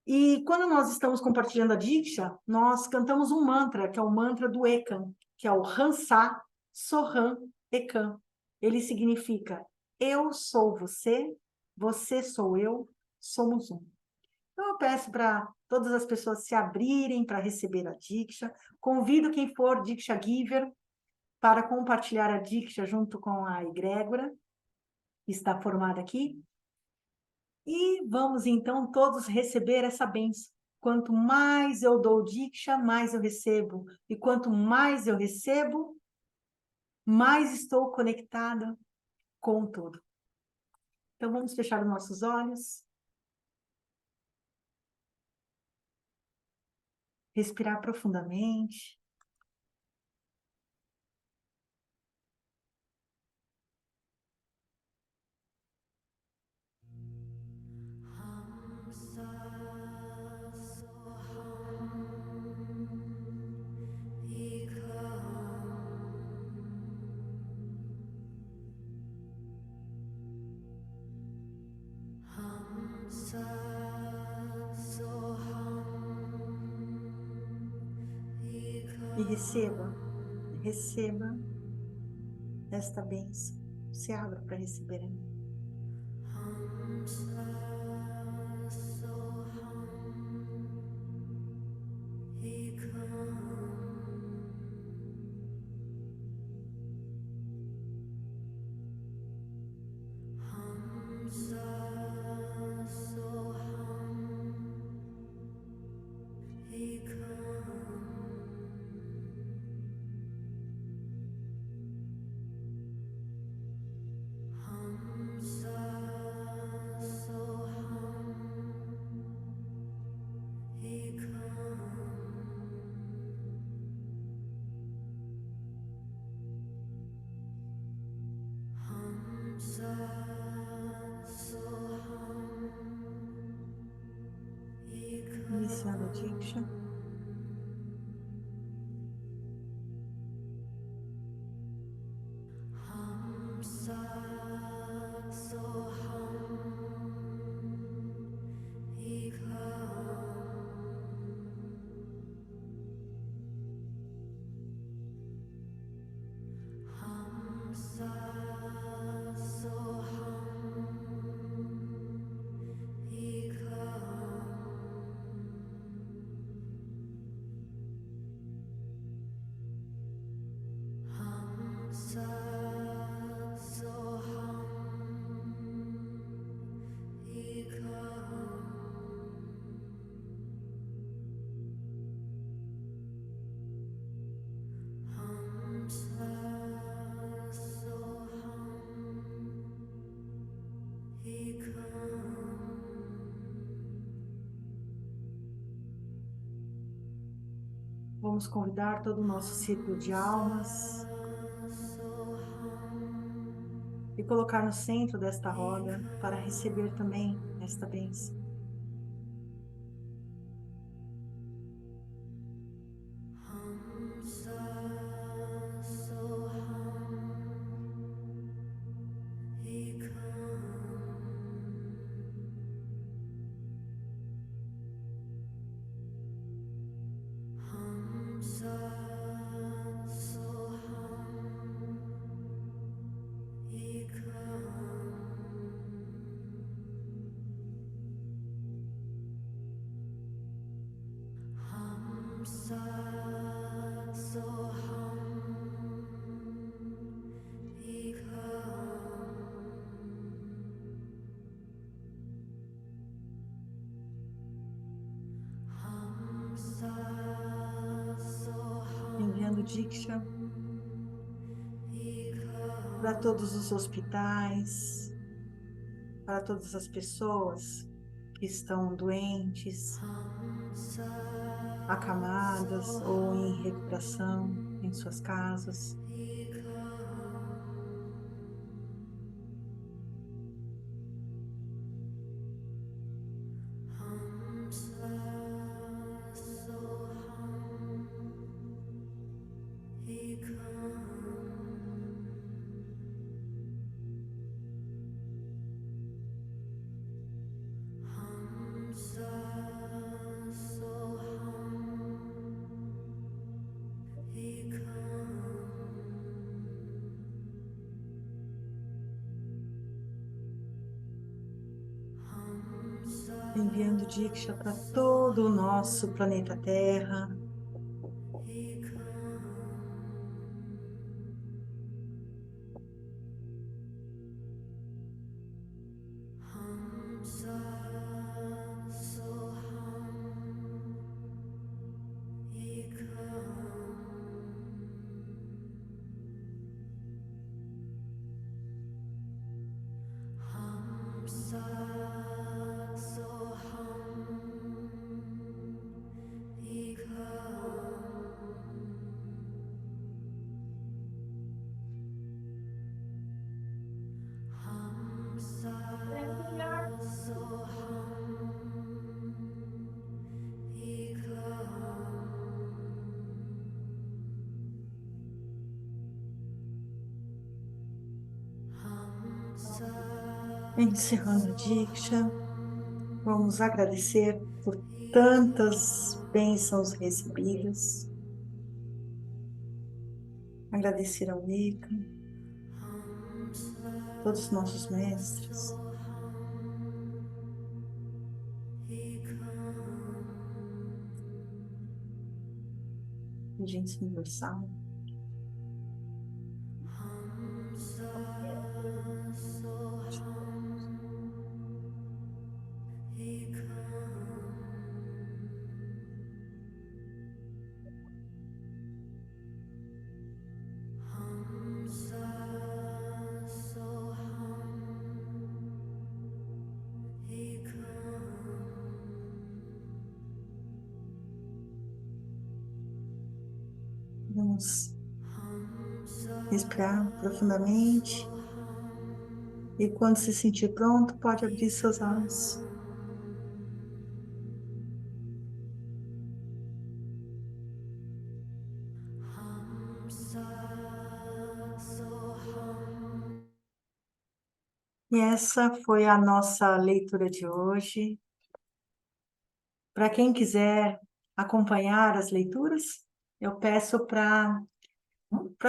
E quando nós estamos compartilhando a Diksha, nós cantamos um mantra, que é o mantra do Ekam, que é o Hansa Soham Ekam. Ele significa: eu sou você, você sou eu, somos um. Então, eu peço para todas as pessoas se abrirem para receber a Diksha. Convido quem for Diksha Giver para compartilhar a Diksha junto com a egrégora, que está formada aqui. E vamos, então, todos receber essa bênção. Quanto mais eu dou Diksha, mais eu recebo. E quanto mais eu recebo, mais estou conectada com o todo. Então, vamos fechar os nossos olhos. Respirar profundamente. E receba esta bênção. Se abra para receber a mim. Iniciando a Diksha. Vamos convidar todo o nosso círculo de almas e colocar no centro desta roda para receber também esta bênção. Enviando Diksha para todos os hospitais, para todas as pessoas que estão doentes, acamadas ou em recuperação em suas casas. Enviando Diksha para todo o nosso planeta Terra. Encerrando a Diksha, vamos agradecer por tantas bênçãos recebidas. Agradecer ao Eka, todos os nossos mestres. Inteligência universal. Vamos respirar profundamente. E quando se sentir pronto, pode abrir seus olhos. E essa foi a nossa leitura de hoje. Para quem quiser acompanhar as leituras, eu peço para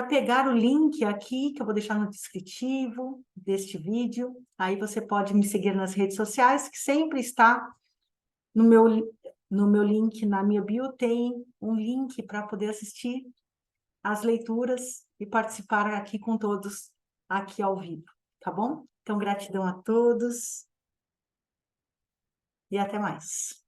pegar o link aqui, que eu vou deixar no descritivo deste vídeo. Aí você pode me seguir nas redes sociais, que sempre está no meu link, na minha bio, tem um link para poder assistir as leituras e participar aqui com todos, aqui ao vivo, tá bom? Então, gratidão a todos e até mais.